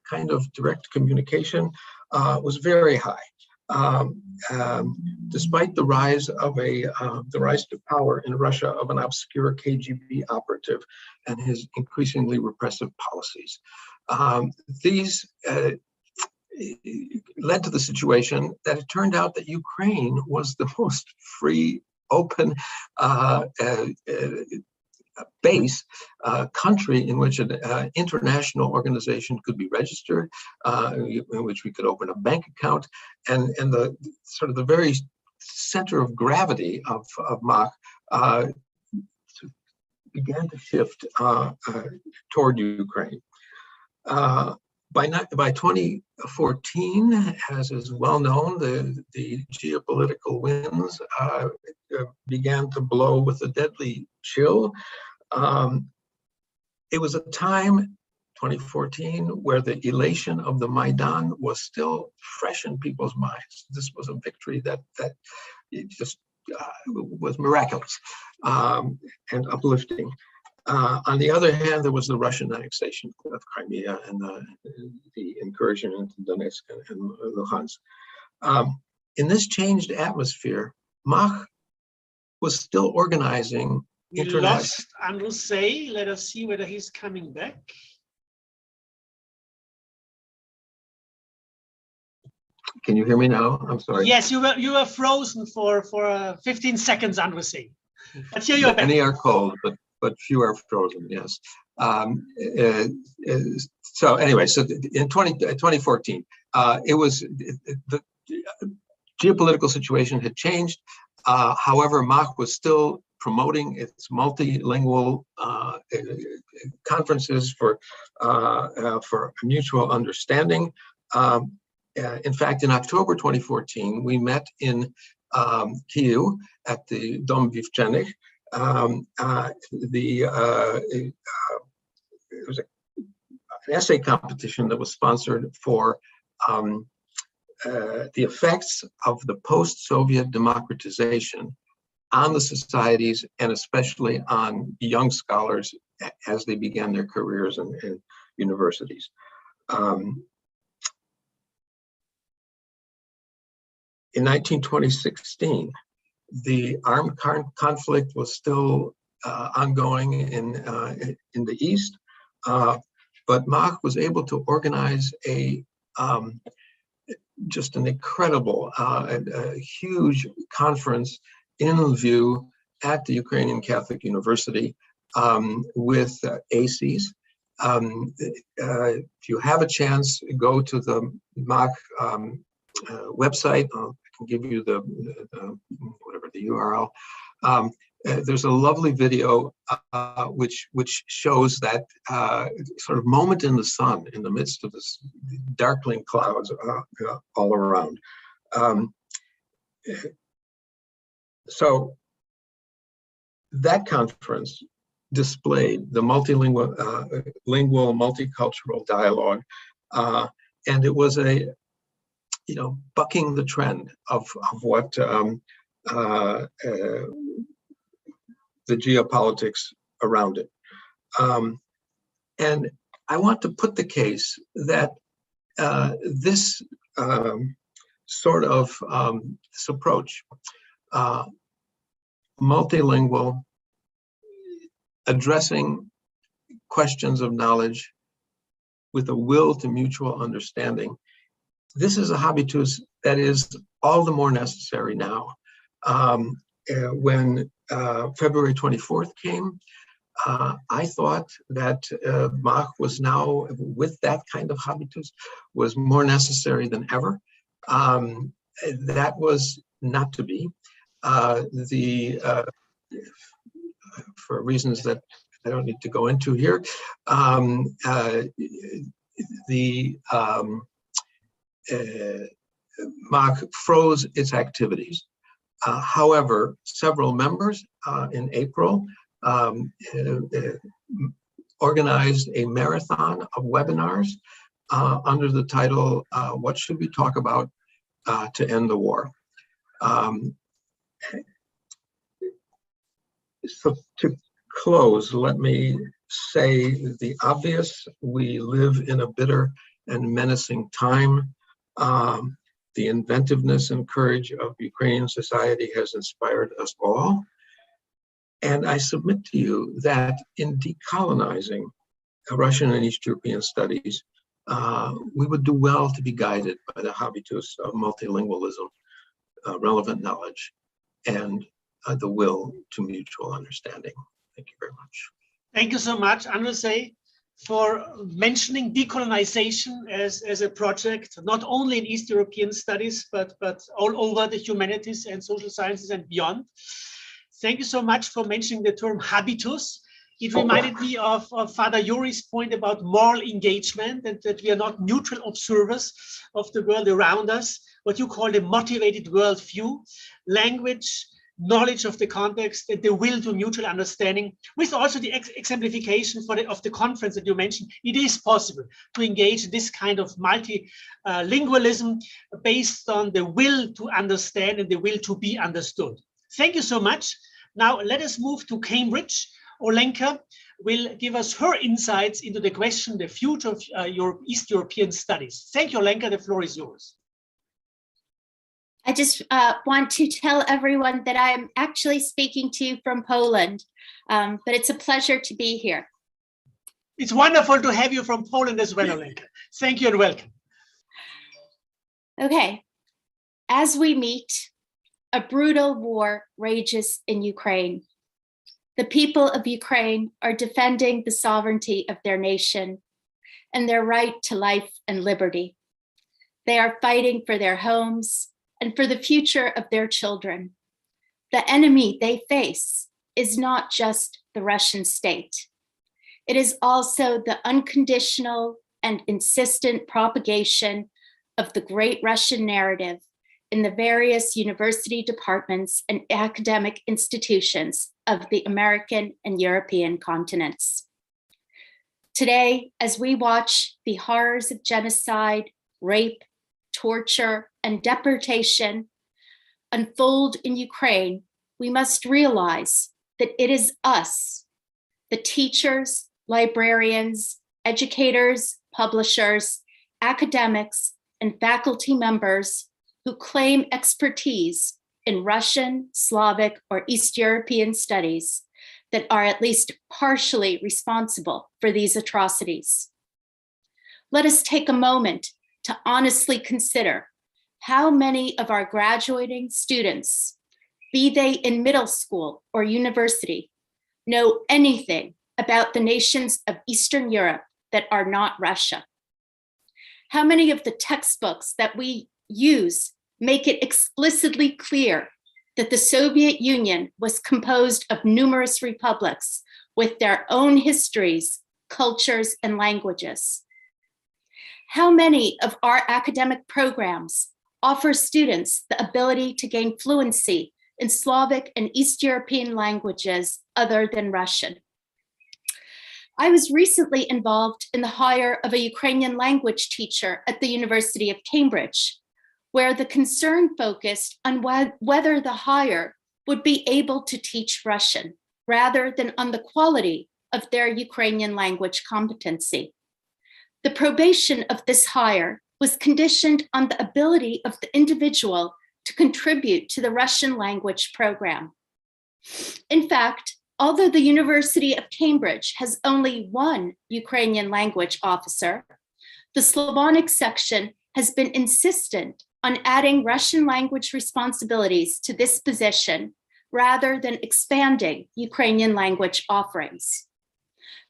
kind of direct communication was very high. Despite the rise to power in Russia of an obscure KGB operative and his increasingly repressive policies. These led to the situation that it turned out that Ukraine was the most free, open base country in which an international organization could be registered, in which we could open a bank account, and the sort of the very center of gravity of Mach began to shift toward Ukraine. By 2014, as is well known, the geopolitical winds began to blow with a deadly chill. It was a time, 2014, where the elation of the Maidan was still fresh in people's minds. This was a victory that it just was miraculous and uplifting. On the other hand, there was the Russian annexation of Crimea and the incursion into Donetsk and Luhansk. In this changed atmosphere, Mach was still organizing. We lost Andrusei. Let us see whether he's coming back. Can you hear me now? I'm sorry. Yes, you were frozen for 15 seconds, Andrusei. But here you're back. Many are cold, but few are frozen. Yes. So anyway, so in 2014, it was the geopolitical situation had changed. However, Mach was still promoting its multilingual conferences for mutual understanding. In fact, in October 2014, we met in Kyiv at the Dom Vivchenik. It was an essay competition that was sponsored for the effects of the post-Soviet democratization on the societies and especially on young scholars as they began their careers in universities. In 2016, the armed conflict was still ongoing in the East, but Mach was able to organize just an incredible, a huge conference in Lviv at the Ukrainian Catholic University with ACES. If you have a chance, go to the Mach website. I can give you the URL. there's a lovely video which shows that sort of moment in the sun in the midst of this darkling clouds all around. So that conference displayed the multilingual, multicultural dialogue, and it was a, bucking the trend of what the geopolitics around it. And I want to put the case that this sort of this approach, multilingual, addressing questions of knowledge with a will to mutual understanding, this is a habitus that is all the more necessary now. When February 24th came, I thought that Mach was now, with that kind of habitus, was more necessary than ever. That was not to be. For reasons that I don't need to go into here, Mach froze its activities. However, several members in April organized a marathon of webinars under the title, What Should We Talk About to End the War? So to close, let me say the obvious. We live in a bitter and menacing time. The inventiveness and courage of Ukrainian society has inspired us all. And I submit to you that in decolonizing Russian and East European studies, we would do well to be guided by the habitus of multilingualism, relevant knowledge, and the will to mutual understanding. Thank you very much. Thank you so much, Andrzej, for mentioning decolonization as a project, not only in East European studies, but all over the humanities and social sciences and beyond. Thank you so much for mentioning the term habitus. It reminded me of Father Yuri's point about moral engagement, and that we are not neutral observers of the world around us, what you call the motivated worldview, language, knowledge of the context, and the will to mutual understanding, with also the exemplification of the conference that you mentioned. It is possible to engage in this kind of multilingualism based on the will to understand and the will to be understood. Thank you so much. Now let us move to Cambridge. Olenka will give us her insights into the question, the future of East European studies. Thank you, Olenka. The floor is yours. I just want to tell everyone that I'm actually speaking to you from Poland, but it's a pleasure to be here. It's wonderful to have you from Poland as well, Olenka. Thank you and welcome. Okay, as we meet, a brutal war rages in Ukraine. The people of Ukraine are defending the sovereignty of their nation and their right to life and liberty. They are fighting for their homes and for the future of their children. The enemy they face is not just the Russian state. It is also the unconditional and insistent propagation of the great Russian narrative in the various university departments and academic institutions of the American and European continents. Today, as we watch the horrors of genocide, rape, torture, and deportation unfold in Ukraine, we must realize that it is us, the teachers, librarians, educators, publishers, academics, and faculty members who claim expertise in Russian, Slavic, or East European studies that are at least partially responsible for these atrocities. Let us take a moment to honestly consider how many of our graduating students, be they in middle school or university, know anything about the nations of Eastern Europe that are not Russia. How many of the textbooks that we use make it explicitly clear that the Soviet Union was composed of numerous republics with their own histories, cultures, and languages? How many of our academic programs offer students the ability to gain fluency in Slavic and East European languages other than Russian? I was recently involved in the hire of a Ukrainian language teacher at the University of Cambridge, where the concern focused on whether the hire would be able to teach Russian rather than on the quality of their Ukrainian language competency. The probation of this hire was conditioned on the ability of the individual to contribute to the Russian language program. In fact, although the University of Cambridge has only one Ukrainian language officer, the Slavonic section has been insistent on adding Russian language responsibilities to this position rather than expanding Ukrainian language offerings.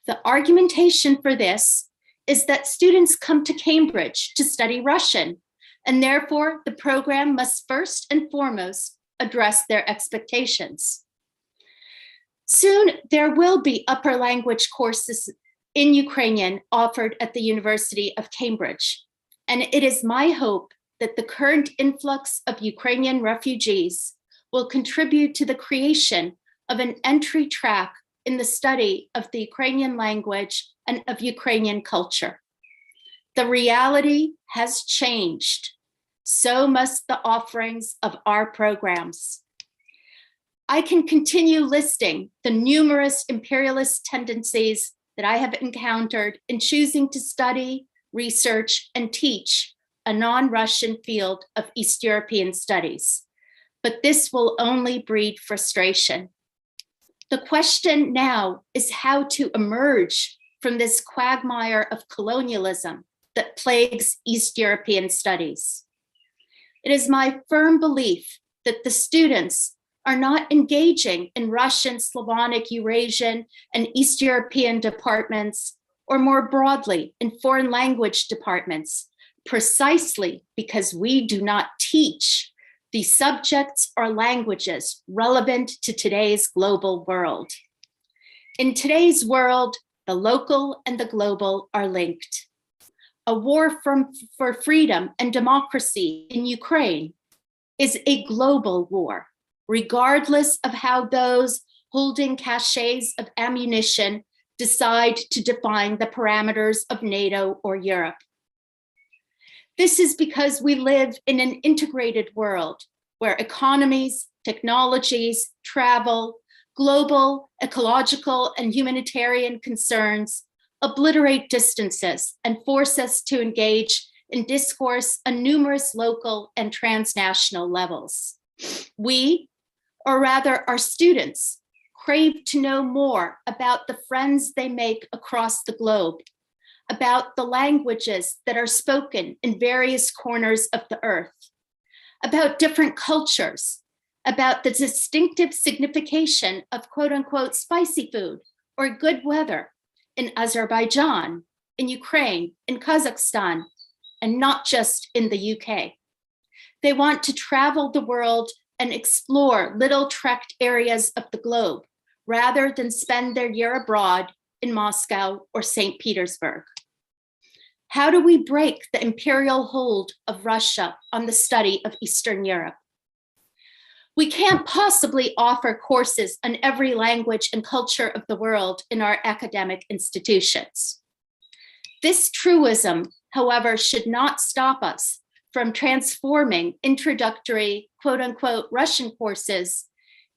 The argumentation for this is that students come to Cambridge to study Russian, and therefore the program must first and foremost address their expectations. Soon, there will be upper language courses in Ukrainian offered at the University of Cambridge, and it is my hope that the current influx of Ukrainian refugees will contribute to the creation of an entry track in the study of the Ukrainian language and of Ukrainian culture. The reality has changed. So must the offerings of our programs. I can continue listing the numerous imperialist tendencies that I have encountered in choosing to study, research, and teach a non-Russian field of East European studies, but this will only breed frustration. The question now is how to emerge from this quagmire of colonialism that plagues East European studies. It is my firm belief that the students are not engaging in Russian, Slavonic, Eurasian, and East European departments, or more broadly in foreign language departments, precisely because we do not teach the subjects or languages relevant to today's global world. In today's world, the local and the global are linked. A war for freedom and democracy in Ukraine is a global war, regardless of how those holding caches of ammunition decide to define the parameters of NATO or Europe. This is because we live in an integrated world where economies, technologies, travel, global, ecological, and humanitarian concerns obliterate distances and force us to engage in discourse on numerous local and transnational levels. We, or rather our students, crave to know more about the friends they make across the globe, about the languages that are spoken in various corners of the earth, about different cultures, about the distinctive signification of quote unquote spicy food or good weather in Azerbaijan, in Ukraine, in Kazakhstan, and not just in the UK. They want to travel the world and explore little trekked areas of the globe rather than spend their year abroad in Moscow or St. Petersburg. How do we break the imperial hold of Russia on the study of Eastern Europe? We can't possibly offer courses on every language and culture of the world in our academic institutions. This truism, however, should not stop us from transforming introductory, quote unquote, Russian courses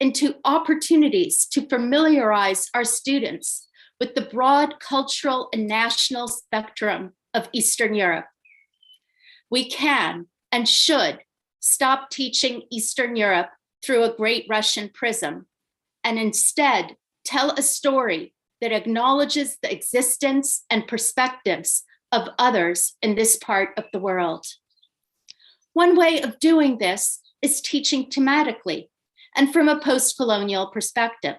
into opportunities to familiarize our students with the broad cultural and national spectrum of Eastern Europe. We can and should stop teaching Eastern Europe through a great Russian prism and instead tell a story that acknowledges the existence and perspectives of others in this part of the world. One way of doing this is teaching thematically and from a post-colonial perspective.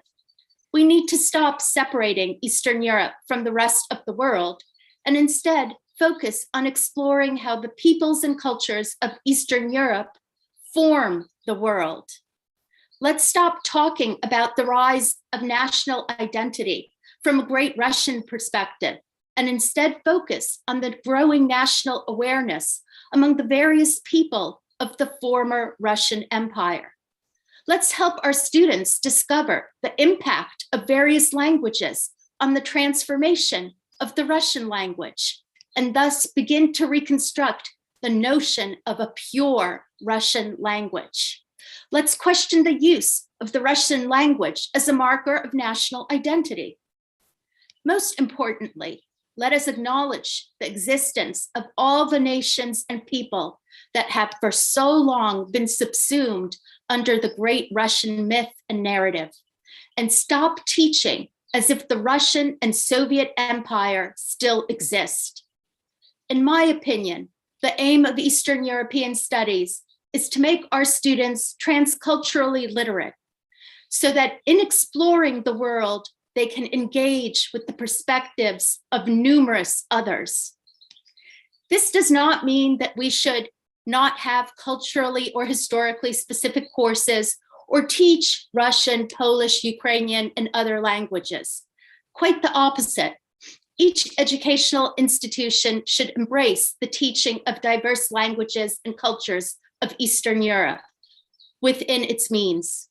We need to stop separating Eastern Europe from the rest of the world and instead focus on exploring how the peoples and cultures of Eastern Europe form the world. Let's stop talking about the rise of national identity from a great Russian perspective and instead focus on the growing national awareness among the various people of the former Russian Empire. Let's help our students discover the impact of various languages on the transformation of the Russian language, and thus begin to reconstruct the notion of a pure Russian language. Let's question the use of the Russian language as a marker of national identity. Most importantly, let us acknowledge the existence of all the nations and people that have for so long been subsumed under the great Russian myth and narrative, and stop teaching as if the Russian and Soviet Empire still exist. In my opinion, the aim of Eastern European studies is to make our students transculturally literate, so that in exploring the world, they can engage with the perspectives of numerous others. This does not mean that we should not have culturally or historically specific courses or teach Russian, Polish, Ukrainian, and other languages. Quite the opposite. Each educational institution should embrace the teaching of diverse languages and cultures of Eastern Europe within its means.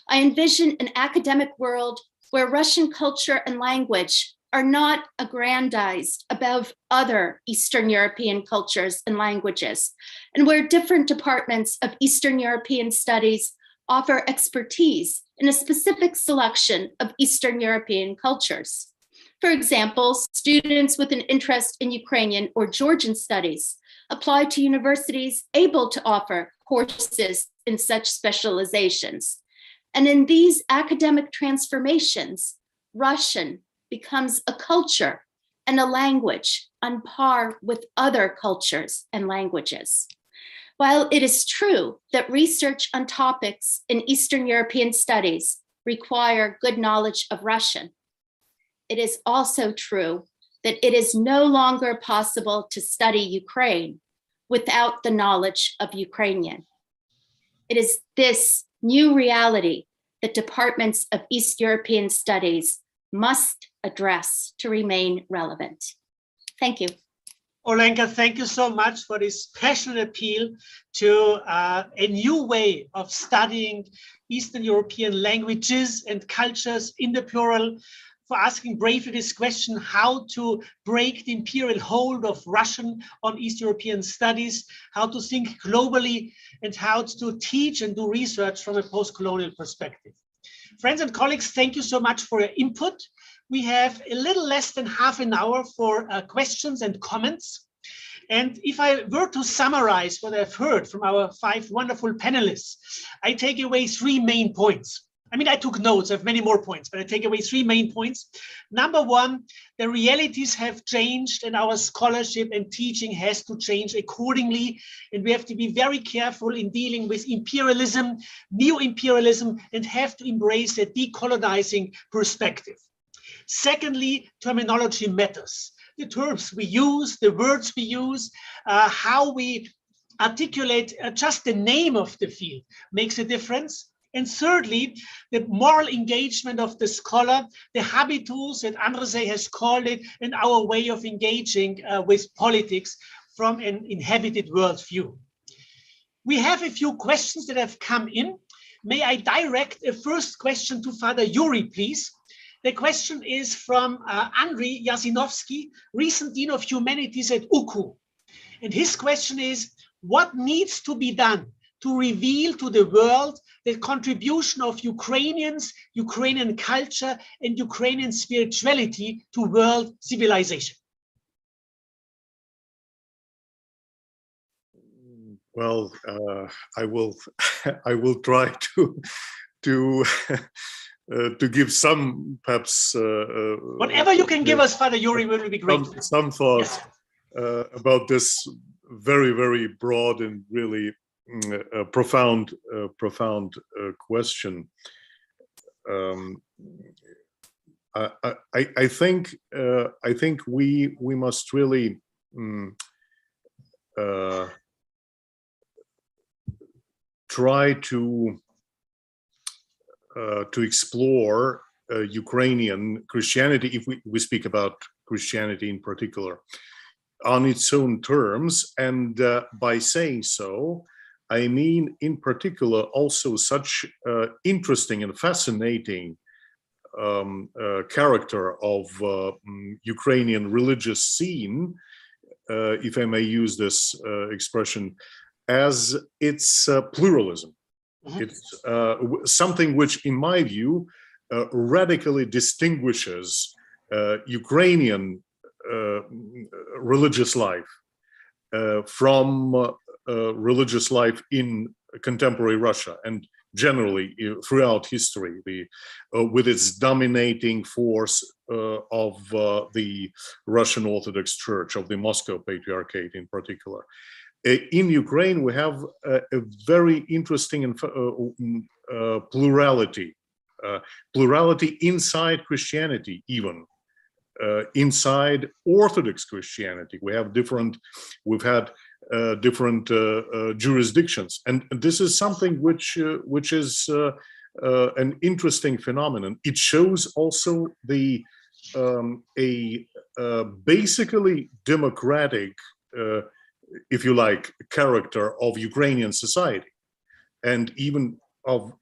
I envision an academic world where Russian culture and language are not aggrandized above other Eastern European cultures and languages, and where different departments of Eastern European studies offer expertise in a specific selection of Eastern European cultures. For example, students with an interest in Ukrainian or Georgian studies apply to universities able to offer courses in such specializations. And in these academic transformations, Russian becomes a culture and a language on par with other cultures and languages. While it is true that research on topics in Eastern European studies require good knowledge of Russian, it is also true that it is no longer possible to study Ukraine without the knowledge of Ukrainian. It is this new reality that departments of East European studies must address to remain relevant. Thank you. Olenka, thank you so much for this passionate appeal to a new way of studying Eastern European languages and cultures in the plural, for asking bravely this question, how to break the imperial hold of Russian on East European studies, how to think globally, and how to teach and do research from a post-colonial perspective. Friends and colleagues, thank you so much for your input. We have a little less than half an hour for questions and comments. And if I were to summarize what I've heard from our 5 wonderful panelists, I take away 3 main points. I mean, I took notes, I have many more points, but I take away 3 main points. Number 1, the realities have changed and our scholarship and teaching has to change accordingly. And we have to be very careful in dealing with imperialism, neo-imperialism, and have to embrace a decolonizing perspective. Secondly, terminology matters. The terms we use, the words we use, how we articulate just the name of the field makes a difference. And thirdly, the moral engagement of the scholar, the habitus that Andrzej has called it, and our way of engaging with politics from an inhabited worldview. We have a few questions that have come in. May I direct a first question to Father Yuri, please? The question is from Andriy Yazinovsky, recent Dean of Humanities at UKU. And his question is, what needs to be done to reveal to the world the contribution of Ukrainians, Ukrainian culture, and Ukrainian spirituality to world civilization? Well, I will try to give some, perhaps whatever you can give us, Father Yuri, will be great. Some thoughts about this very, very broad and really profound question. I think we must really try to to explore Ukrainian Christianity, if we speak about Christianity in particular, on its own terms. And by saying so, I mean in particular also such interesting and fascinating character of Ukrainian religious scene, if I may use this expression, as its pluralism. It's something which, in my view, radically distinguishes Ukrainian religious life from religious life in contemporary Russia and generally throughout history, with its dominating force of the Russian Orthodox Church, of the Moscow Patriarchate in particular. In Ukraine, we have a very interesting plurality inside Christianity, even inside Orthodox Christianity. We've had different jurisdictions, and this is something which is an interesting phenomenon. It shows also the basically democratic, if you like, character of Ukrainian society, and even of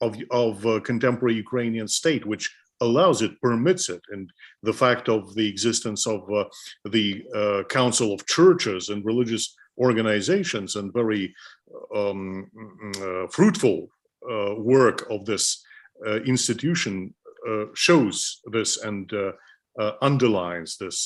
contemporary Ukrainian state, which allows it, permits it, and the fact of the existence of the Council of Churches and religious organizations and very fruitful work of this institution shows this and underlines this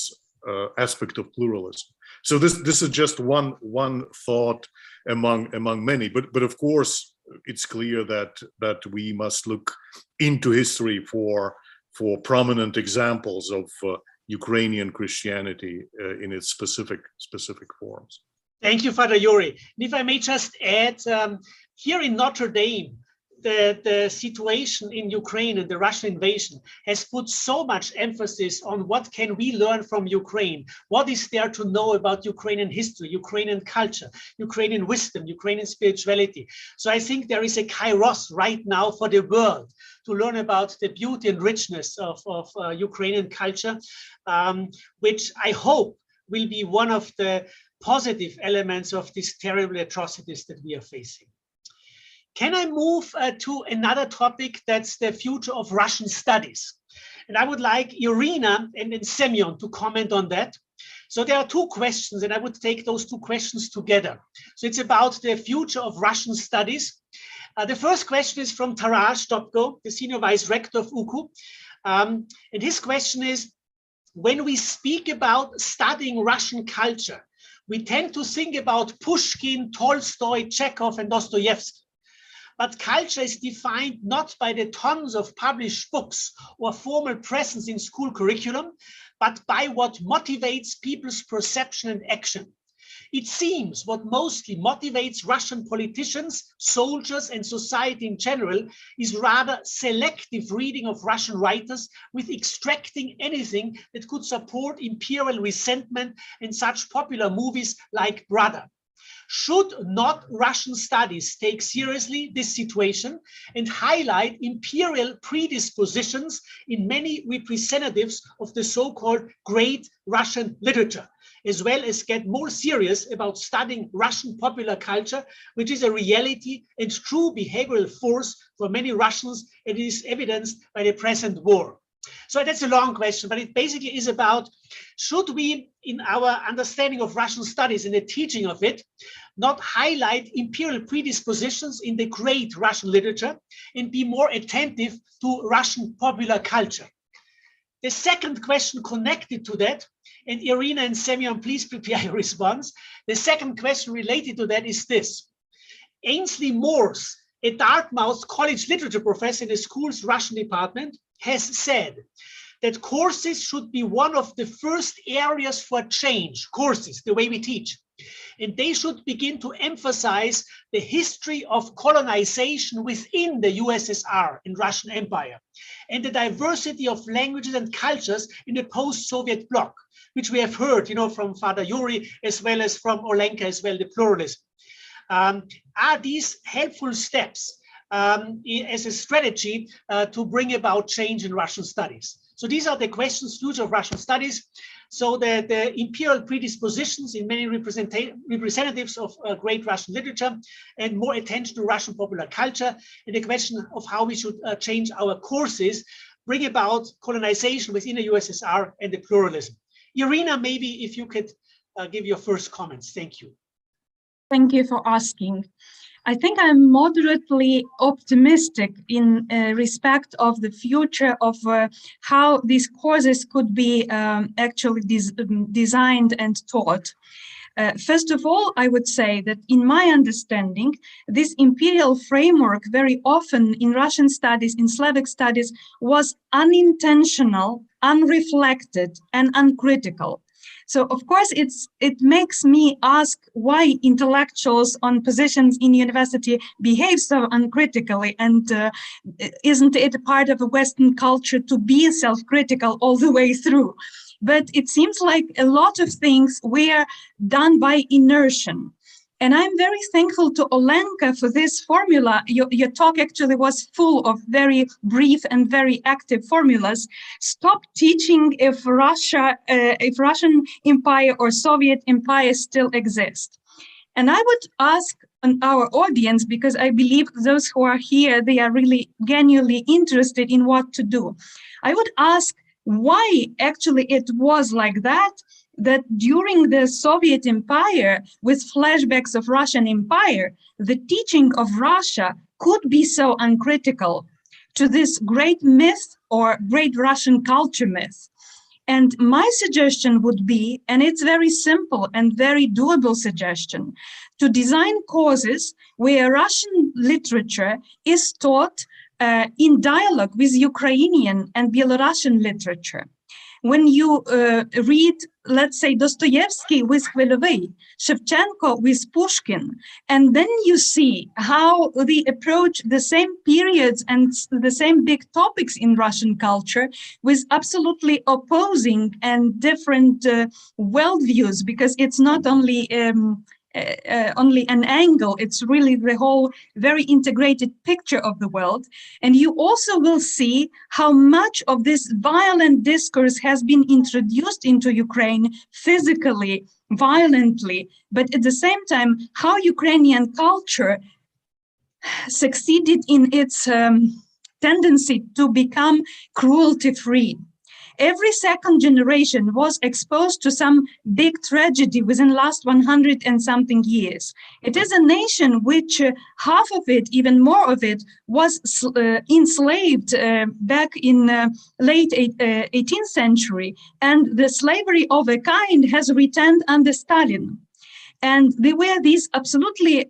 aspect of pluralism. So this is just one thought among many, but of course it's clear that we must look into history for prominent examples of Ukrainian Christianity in its specific forms. Thank you, Father Yuri. And if I may just add, here in Notre Dame, the situation in Ukraine and the Russian invasion has put so much emphasis on what can we learn from Ukraine, what is there to know about Ukrainian history, Ukrainian culture, Ukrainian wisdom, Ukrainian spirituality. So I think there is a kairos right now for the world to learn about the beauty and richness of Ukrainian culture, which I hope will be one of the positive elements of these terrible atrocities that we are facing. Can I move to another topic, that's the future of Russian studies? And I would like Irina and then Semyon to comment on that. So there are two questions, and I would take those two questions together. So it's about the future of Russian studies. The first question is from Taras Topko, the Senior Vice Rector of UKU. And his question is, when we speak about studying Russian culture, we tend to think about Pushkin, Tolstoy, Chekhov, and Dostoevsky. But culture is defined not by the tons of published books or formal presence in school curriculum, but by what motivates people's perception and action. It seems what mostly motivates Russian politicians, soldiers, and society in general is rather selective reading of Russian writers, with extracting anything that could support imperial resentment in such popular movies like Brother. Should not Russian studies take seriously this situation and highlight imperial predispositions in many representatives of the so-called great Russian literature, as well as get more serious about studying Russian popular culture, which is a reality and true behavioral force for many Russians, and is evidenced by the present war? So that's a long question, but it basically is about, should we, in our understanding of Russian studies and the teaching of it, not highlight imperial predispositions in the great Russian literature and be more attentive to Russian popular culture? The second question connected to that, and Irina and Semyon, please prepare your response. The second question related to that is this. Ainsley Morse, a Dartmouth College literature professor in the school's Russian department, has said that courses should be one of the first areas for change, courses, the way we teach. And they should begin to emphasize the history of colonization within the USSR and Russian Empire, and the diversity of languages and cultures in the post-Soviet bloc, which we have heard, from Father Yuri, as well as from Olenka as well, the pluralism. Are these helpful steps as a strategy to bring about change in Russian studies. So these are the questions, future of Russian studies. So the imperial predispositions in many representatives of great Russian literature, and more attention to Russian popular culture, and the question of how we should change our courses, bring about colonization within the USSR and the pluralism. Irina, maybe if you could give your first comments. Thank you. Thank you for asking. I think I'm moderately optimistic in respect of the future of how these courses could be actually designed and taught. First of all, I would say that in my understanding, this imperial framework very often in Russian studies, in Slavic studies, was unintentional, unreflected, and uncritical. So, of course, it makes me ask why intellectuals on positions in university behave so uncritically, and isn't it a part of a Western culture to be self-critical all the way through? But it seems like a lot of things were done by inertia. And I'm very thankful to Olenka for this formula. Your talk actually was full of very brief and very active formulas. Stop teaching if Russian Empire or Soviet Empire still exist. And I would ask our audience, because I believe those who are here, they are really genuinely interested in what to do. I would ask why actually it was like that during the Soviet Empire, with flashbacks of Russian Empire, the teaching of Russia could be so uncritical to this great myth or great Russian culture myth. And my suggestion would be, and it's very simple and very doable suggestion, to design courses where Russian literature is taught in dialogue with Ukrainian and Belarusian literature. When you read, let's say, Dostoevsky with Khmelovey, Shevchenko with Pushkin, and then you see how they approach the same periods and the same big topics in Russian culture with absolutely opposing and different worldviews, because it's not only an angle, it's really the whole very integrated picture of the world. And you also will see how much of this violent discourse has been introduced into Ukraine physically, violently, but at the same time, how Ukrainian culture succeeded in its tendency to become cruelty-free. Every second generation was exposed to some big tragedy within the last 100 and something years. It is a nation which half of it, even more of it, was enslaved back in late 18th century, and the slavery of a kind has returned under Stalin. And there were these absolutely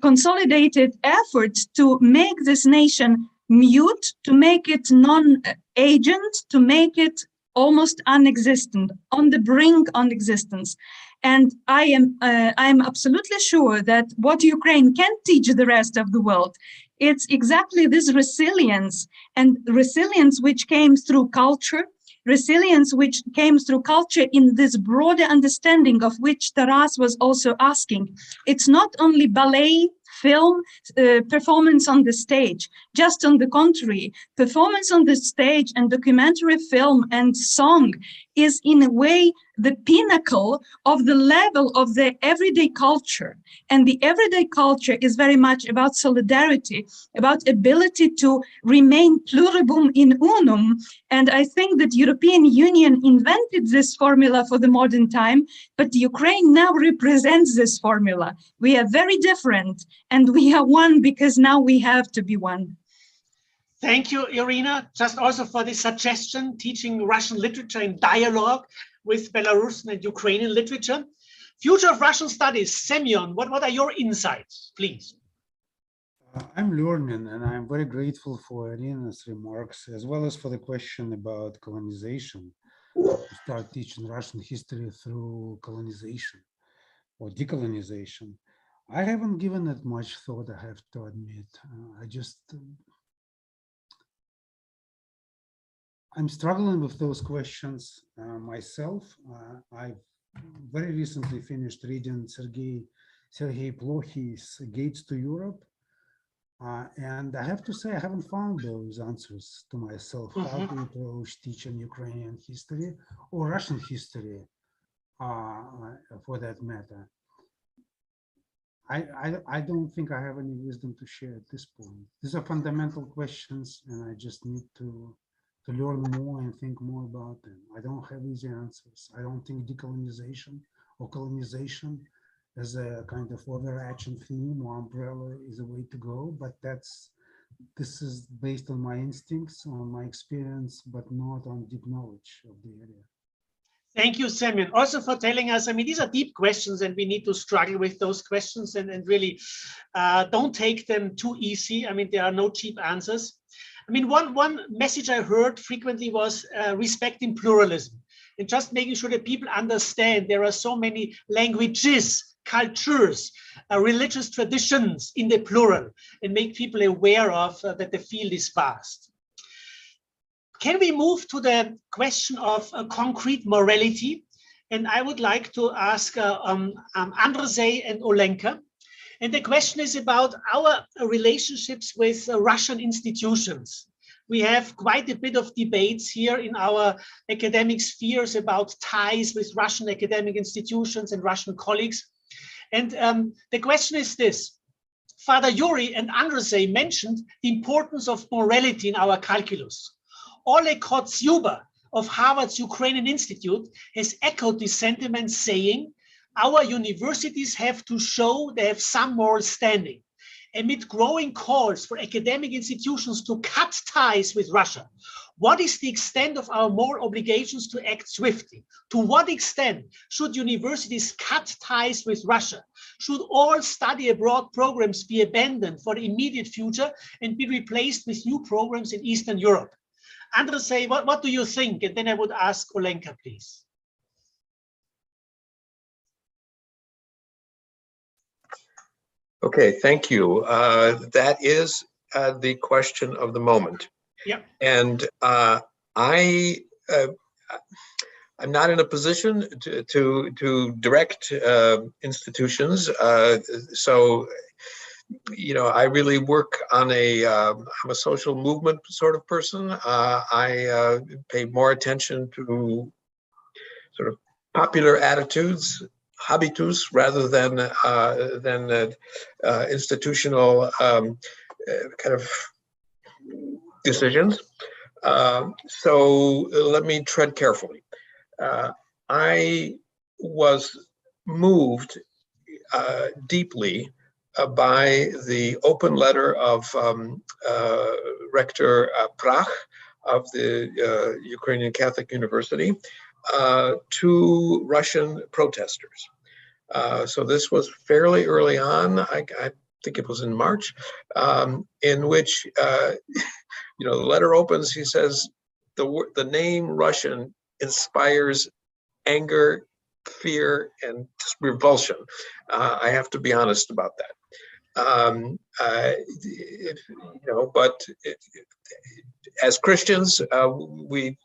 consolidated efforts to make this nation mute, to make it non-agent, to make it almost unexistent, on the brink of existence. And I am absolutely sure that what Ukraine can teach the rest of the world, it's exactly this resilience, and resilience which came through culture, resilience which came through culture in this broader understanding of which Taras was also asking. It's not only ballet, film, performance on the stage. Just on the contrary, performance on the stage and documentary film and song is in a way the pinnacle of the level of the everyday culture. And the everyday culture is very much about solidarity, about ability to remain pluribus in unum. And I think that European Union invented this formula for the modern time, but Ukraine now represents this formula. We are very different, and we are one because now we have to be one. Thank you, Irina, just also for this suggestion, teaching Russian literature in dialogue with Belarusian and Ukrainian literature. Future of Russian studies, Semyon, what are your insights, please? I'm learning, and I'm very grateful for Irina's remarks, as well as for the question about colonization. To start teaching Russian history through colonization or decolonization. I haven't given it much thought, I have to admit. I'm struggling with those questions myself. I've very recently finished reading Sergei Sergei Plokhy's Gates to Europe. And I have to say, I haven't found those answers to myself, how to approach teaching Ukrainian history or Russian history, for that matter. I don't think I have any wisdom to share at this point. These are fundamental questions, and I just need to learn more and think more about them. I don't have easy answers. I don't think decolonization or colonization as a kind of overarching theme or umbrella is a way to go, but this is based on my instincts, on my experience, but not on deep knowledge of the area. Thank you, Semyon, also for telling us, I mean, these are deep questions and we need to struggle with those questions and really don't take them too easy. I mean, there are no cheap answers. I mean, one message I heard frequently was respecting pluralism and just making sure that people understand there are so many languages, cultures, religious traditions in the plural, and make people aware of that the field is vast. Can we move to the question of concrete morality? And I would like to ask Andrzej and Olenka. And the question is about our relationships with Russian institutions. We have quite a bit of debates here in our academic spheres about ties with Russian academic institutions and Russian colleagues. And the question is this: Father Yuri and Andrzej mentioned the importance of morality in our calculus. Oleg Kotzyuba of Harvard's Ukrainian Institute has echoed this sentiment, saying, our universities have to show they have some moral standing. Amid growing calls for academic institutions to cut ties with Russia, what is the extent of our moral obligations to act swiftly? To what extent should universities cut ties with Russia? Should all study abroad programs be abandoned for the immediate future and be replaced with new programs in Eastern Europe? Andrzej, what do you think? And then I would ask Olenka, please. Okay, thank you. That is the question of the moment. Yeah. And I'm not in a position to direct institutions. So, you know, I really work on I'm a social movement sort of person. I pay more attention to sort of popular attitudes, habitus, rather than institutional kind of decisions. So let me tread carefully. I was moved deeply by the open letter of Rector Prach of the Ukrainian Catholic University to Russian protesters. So this was fairly early on. I think it was in March, in which you know, the letter opens. He says the name Russian inspires anger, fear, and revulsion. I have to be honest about that. You know, but as Christians, we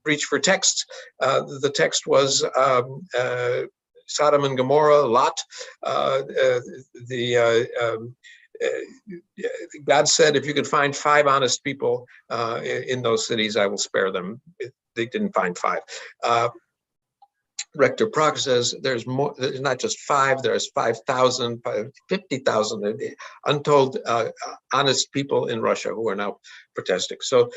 reach for texts. The text was Sodom and Gomorrah, Lot. God said, if you can find 5 honest people in those cities, I will spare them. They didn't find 5. Rector Prach says there's more. There's not just 5. There's 5,000, 50,000 untold honest people in Russia who are now protesting. So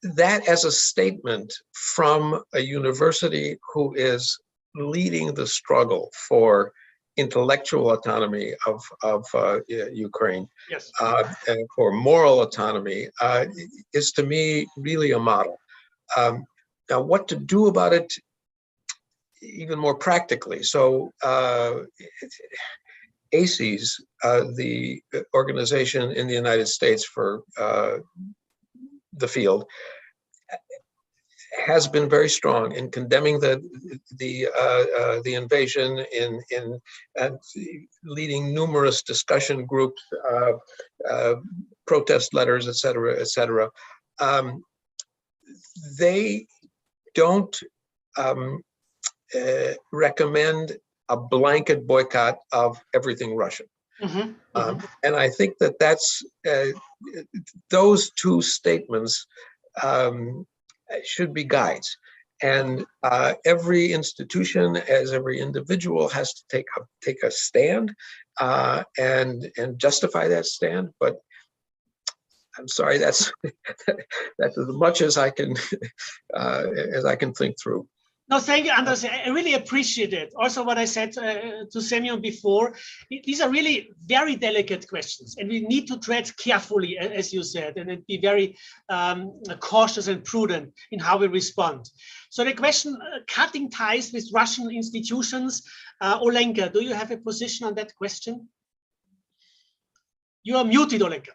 that as a statement from a university who is leading the struggle for intellectual autonomy of Ukraine, yes, and for moral autonomy, is to me really a model. Now, what to do about it? Even more practically. So ACES, the organization in the United States for the field, has been very strong in condemning the invasion, in leading numerous discussion groups, protest letters, et cetera, et cetera. They don't recommend a blanket boycott of everything Russian. And I think that that's those two statements should be guides. And every institution, as every individual, has to take a stand and justify that stand. But I'm sorry, that's as much as I can think through. No, thank you, Anders. I really appreciate it. Also, what I said to Semyon before, these are really very delicate questions, and we need to tread carefully, as you said, and be very cautious and prudent in how we respond. So the question, cutting ties with Russian institutions, Olenka, do you have a position on that question? You are muted, Olenka.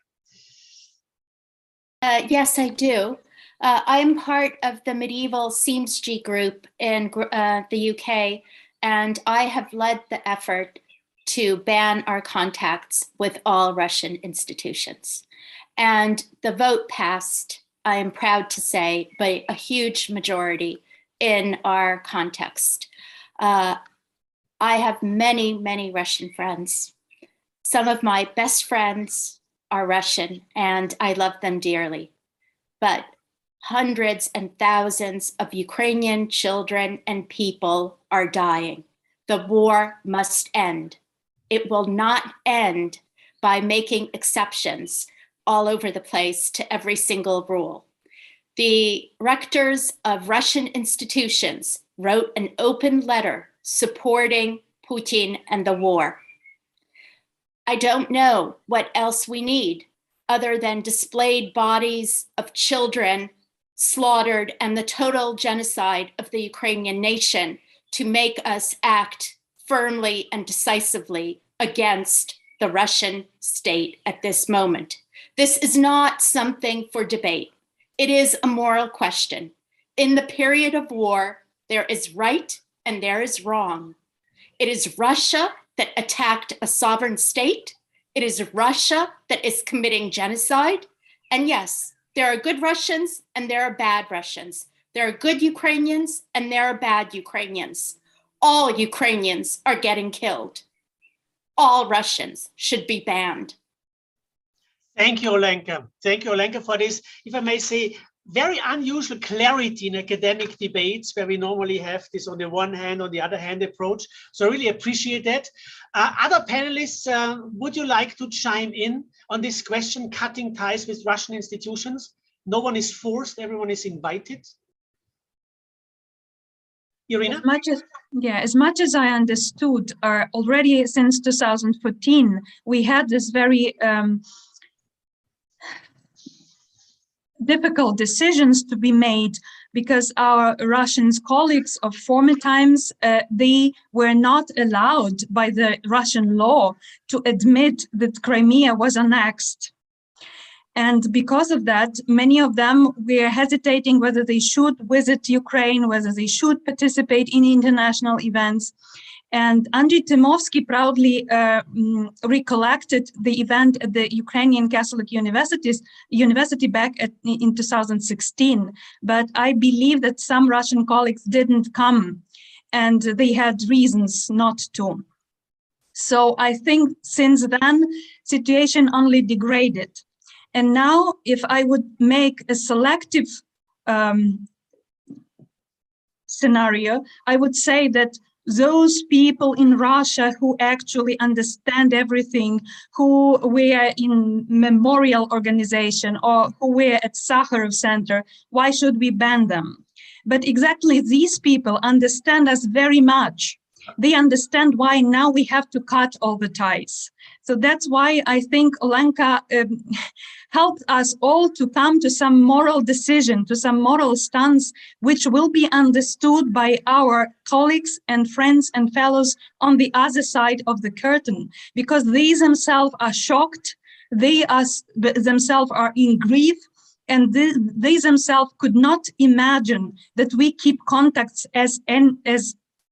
Yes, I do. I am part of the medieval Seamsg group in the UK, and I have led the effort to ban our contacts with all Russian institutions. And the vote passed, I am proud to say, by a huge majority in our context. I have many, many Russian friends. Some of my best friends are Russian, and I love them dearly. But hundreds and thousands of Ukrainian children and people are dying. The war must end. It will not end by making exceptions all over the place to every single rule. The rectors of Russian institutions wrote an open letter supporting Putin and the war. I don't know what else we need other than displayed bodies of children slaughtered and the total genocide of the Ukrainian nation to make us act firmly and decisively against the Russian state at this moment. This is not something for debate. It is a moral question. In the period of war, there is right and there is wrong. It is Russia that attacked a sovereign state. It is Russia that is committing genocide. And yes, there are good Russians and there are bad Russians. There are good Ukrainians and there are bad Ukrainians. All Ukrainians are getting killed. All Russians should be banned. Thank you, Olenka. Thank you, Olenka, for this, if I may say, very unusual clarity in academic debates where we normally have this on the one hand, on the other hand approach. So I really appreciate that. Other panelists, would you like to chime in on this question, cutting ties with Russian institutions? No one is forced, everyone is invited. Irina? As much as I understood, already since 2014, we had this very difficult decisions to be made because our Russian colleagues of former times, they were not allowed by the Russian law to admit that Crimea was annexed. And because of that, many of them were hesitating whether they should visit Ukraine, whether they should participate in international events. And Andriy Timovsky proudly recollected the event at the Ukrainian Catholic University back in 2016. But I believe that some Russian colleagues didn't come and they had reasons not to. So I think since then, situation only degraded. And now if I would make a selective scenario, I would say that those people in Russia who actually understand everything, who were in memorial organization or who were at Sakharov Center, why should we ban them? But exactly these people understand us very much. They understand why now we have to cut all the ties. So that's why I think Olenka helped us all to come to some moral decision, to some moral stance, which will be understood by our colleagues and friends and fellows on the other side of the curtain, because they themselves are shocked, they themselves are in grief, and they themselves could not imagine that we keep contacts as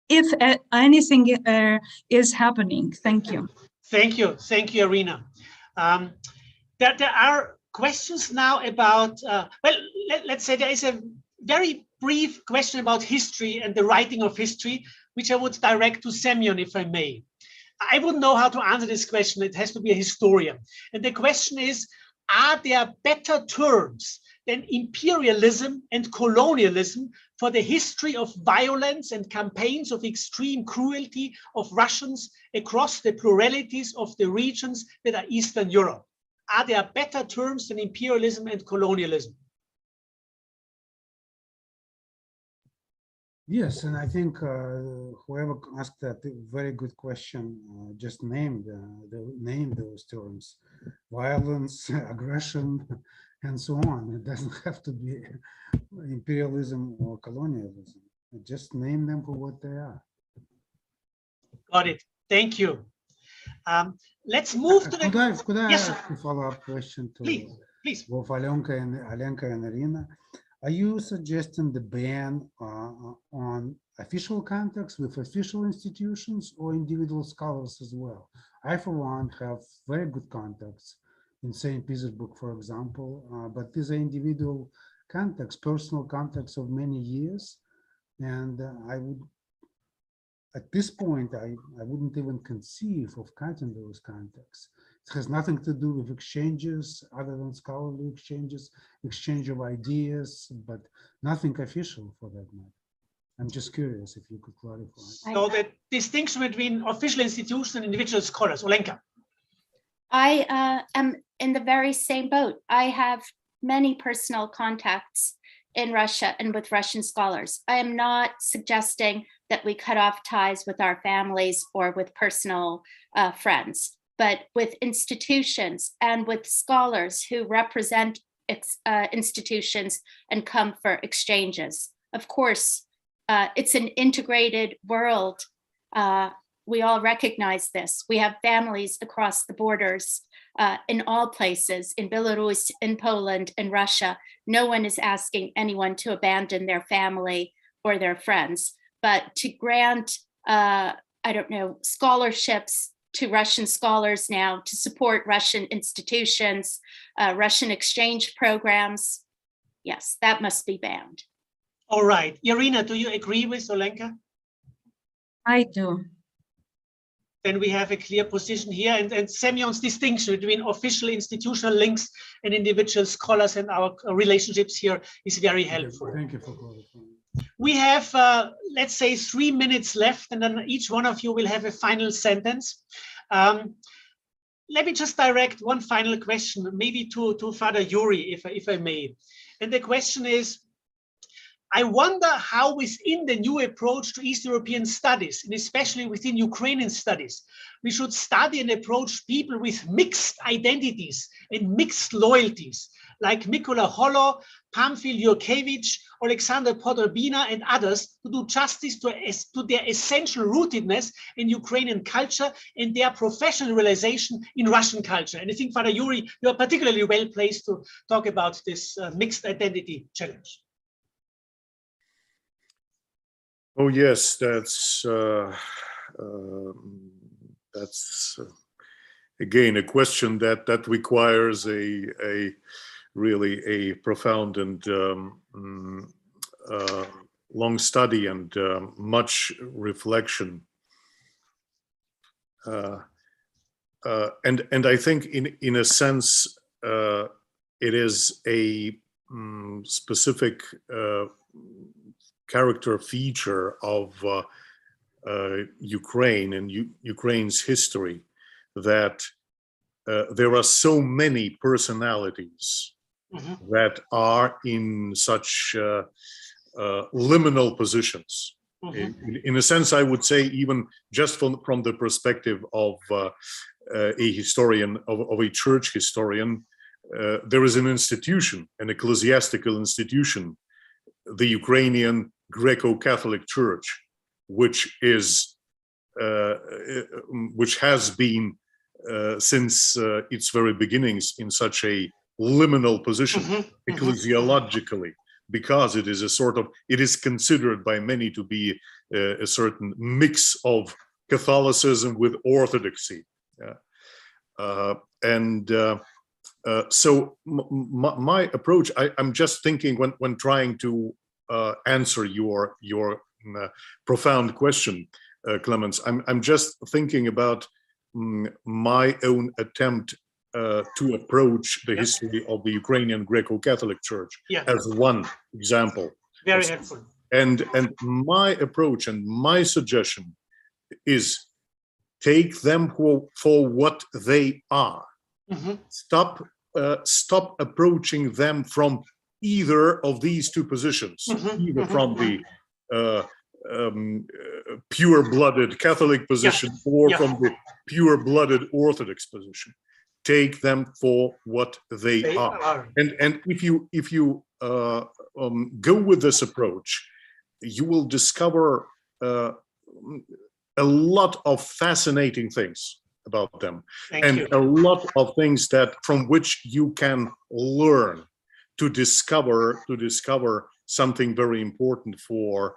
if anything is happening. Thank you. Thank you, Irina. There are questions now about, let's say there is a very brief question about history and the writing of history. which I would direct to Semyon, if I may. I wouldn't know how to answer this question. It has to be a historian. And the question is, are there better terms than imperialism and colonialism for the history of violence and campaigns of extreme cruelty of Russians across the pluralities of the regions that are Eastern Europe? Are there better terms than imperialism and colonialism? Yes, and I think whoever asked that very good question just named those terms: violence, aggression, and so on. It doesn't have to be imperialism or colonialism. Just name them for what they are. Got it. Thank you. Let's move to the. Could I Yes, ask a follow-up question to please. both Alenka and Irina? Are you suggesting the ban on official contacts with official institutions or individual scholars as well? I, for one, have very good contacts in St. Petersburg, for example, but these are individual contacts, personal contacts of many years. And I would, at this point, I wouldn't even conceive of cutting those contacts. It has nothing to do with exchanges other than scholarly exchanges, exchange of ideas, but nothing official for that matter. I'm just curious if you could clarify. So the distinction between official institutions and individual scholars, Olenka. I am in the very same boat. I have many personal contacts in Russia and with Russian scholars. I am not suggesting that we cut off ties with our families or with personal friends, but with institutions and with scholars who represent institutions and come for exchanges. Of course, it's an integrated world. We all recognize this. We have families across the borders in all places, in Belarus, in Poland, in Russia. No one is asking anyone to abandon their family or their friends, but to grant, I don't know, scholarships to Russian scholars now to support Russian institutions, Russian exchange programs. Yes, that must be banned. All right. Irina, do you agree with Olenka? I do. Then we have a clear position here, and Semyon's distinction between official institutional links and individual scholars and our relationships here is very helpful. Thank you for clarifying. We have, let's say, 3 minutes left, and then each one of you will have a final sentence. Let me just direct one final question, maybe to Father Yuri, if I may. And the question is, I wonder how within the new approach to East European studies, and especially within Ukrainian studies, we should study and approach people with mixed identities and mixed loyalties, like Mykola Holo, Pamphil Jurkevich, Alexander Podobina, and others, to do justice to their essential rootedness in Ukrainian culture and their professional realization in Russian culture. And I think, Father Yuri, you are particularly well placed to talk about this mixed identity challenge. Oh yes, that's again a question that requires a really a profound and long study and much reflection. And I think in a sense it is a specific character feature of Ukraine and Ukraine's history that there are so many personalities that are in such liminal positions. In a sense, I would say, even just from the perspective of a historian, of a church historian, there is an institution, an ecclesiastical institution, the Ukrainian Greco-Catholic Church, which is which has been since its very beginnings in such a liminal position ecclesiologically, because it is a sort of, it is considered by many to be a certain mix of Catholicism with Orthodoxy. So my approach, I'm just thinking when trying to answer your profound question, Clemens. I'm just thinking about my own attempt to approach the history of the Ukrainian Greco-Catholic Church as one example. Very helpful. And my approach and my suggestion is take them for what they are. Stop approaching them from either of these two positions, either from the pure-blooded Catholic position or from the pure-blooded Orthodox position. Take them for what they are. And if you go with this approach, you will discover a lot of fascinating things about them, a lot of things that from which you can learn to discover something very important for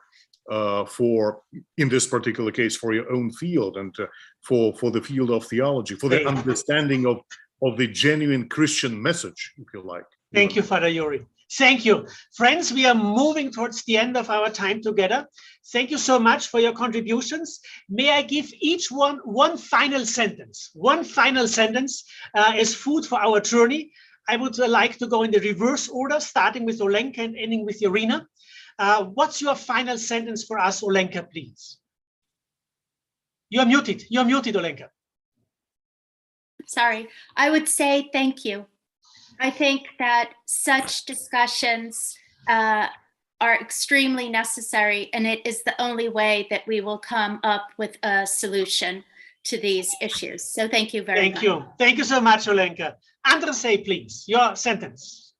in this particular case for your own field and for the field of theology, for the understanding of the genuine Christian message, if you like. Thank you, Father Yuri. Thank you. Friends, we are moving towards the end of our time together. Thank you so much for your contributions. May I give each one final sentence as food for our journey. I would like to go in the reverse order, starting with Olenka and ending with Irina. What's your final sentence for us, Olenka, please? You're muted, Olenka. Sorry, I would say thank you. I think that such discussions are extremely necessary, and it is the only way that we will come up with a solution to these issues. So thank you very much. Thank you. Thank you so much, Olenka. Andrzej, please, your sentence.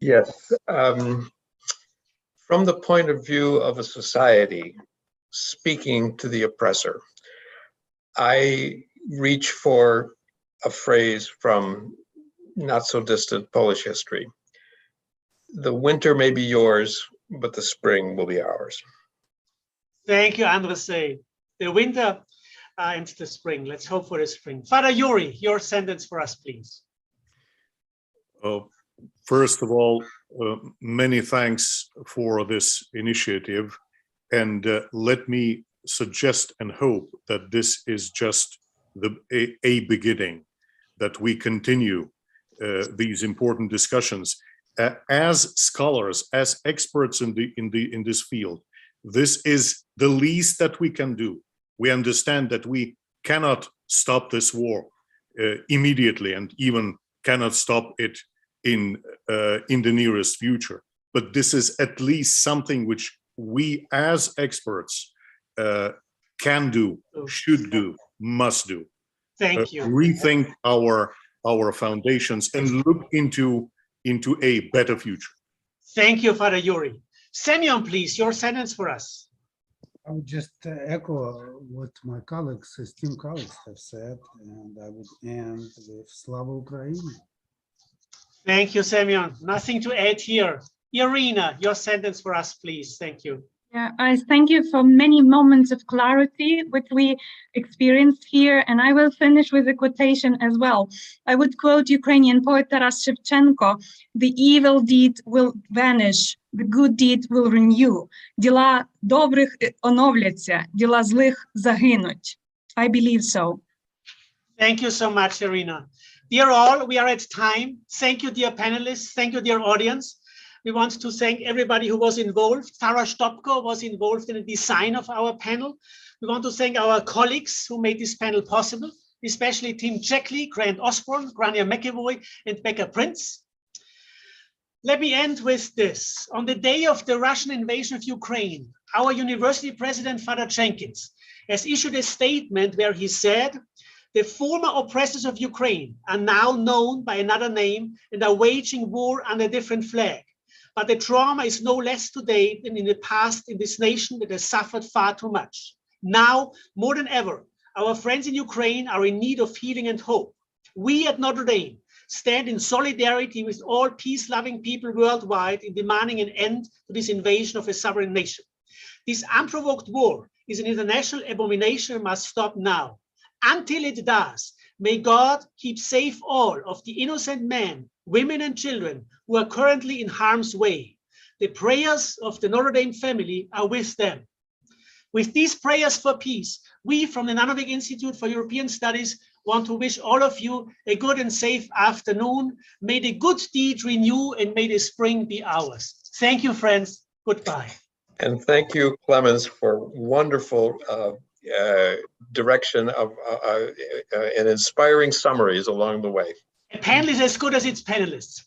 Yes. From the point of view of a society speaking to the oppressor, I reach for a phrase from not so distant Polish history. The winter may be yours, but the spring will be ours. Thank you, Andrzej. The winter and the spring. Let's hope for the spring. Father Yuri, your sentence for us, please. First of all, many thanks for this initiative. And let me suggest and hope that this is just a beginning, that we continue these important discussions as scholars, as experts in this field. This is the least that we can do. We understand that we cannot stop this war immediately, and even cannot stop it in the nearest future. But this is at least something which we as experts can do, should do, must do. Thank you. Rethink our foundations and look into a better future. Thank you, Father Yuri. Semyon, please, your sentence for us. I would just echo what my esteemed colleagues have said, and I would end with Slava Ukraini. Thank you, Semyon. Nothing to add here. Irina, your sentence for us, please. Thank you. Yeah, I thank you for many moments of clarity which we experienced here, and I will finish with a quotation as well. I would quote Ukrainian poet Taras Shevchenko: "The evil deed will vanish, the good deed will renew. Діла добрих оновляться, діла злих загинуть." I believe so. Thank you so much, Irina. Dear all, we are at time. Thank you, dear panelists. Thank you, dear audience. We want to thank everybody who was involved. Tara Stopko was involved in the design of our panel. We want to thank our colleagues who made this panel possible, especially Tim Jackley, Grant Osborne, Grania McEvoy, and Becca Prince. Let me end with this. On the day of the Russian invasion of Ukraine, our university president, Father Jenkins, has issued a statement where he said, "The former oppressors of Ukraine are now known by another name and are waging war under a different flag. But the trauma is no less today than in the past in this nation that has suffered far too much. Now, more than ever, our friends in Ukraine are in need of healing and hope. We at Notre Dame stand in solidarity with all peace-loving people worldwide in demanding an end to this invasion of a sovereign nation. This unprovoked war is an international abomination and must stop now. Until it does, may God keep safe all of the innocent men, women, and children who are currently in harm's way. The prayers of the Notre Dame family are with them. With these prayers for peace, we from the Nanovic Institute for European Studies want to wish all of you a good and safe afternoon. May the good deed renew and may the spring be ours. Thank you, friends. Goodbye. And thank you, Clemens, for wonderful direction of and inspiring summaries along the way. A panel is as good as its panelists.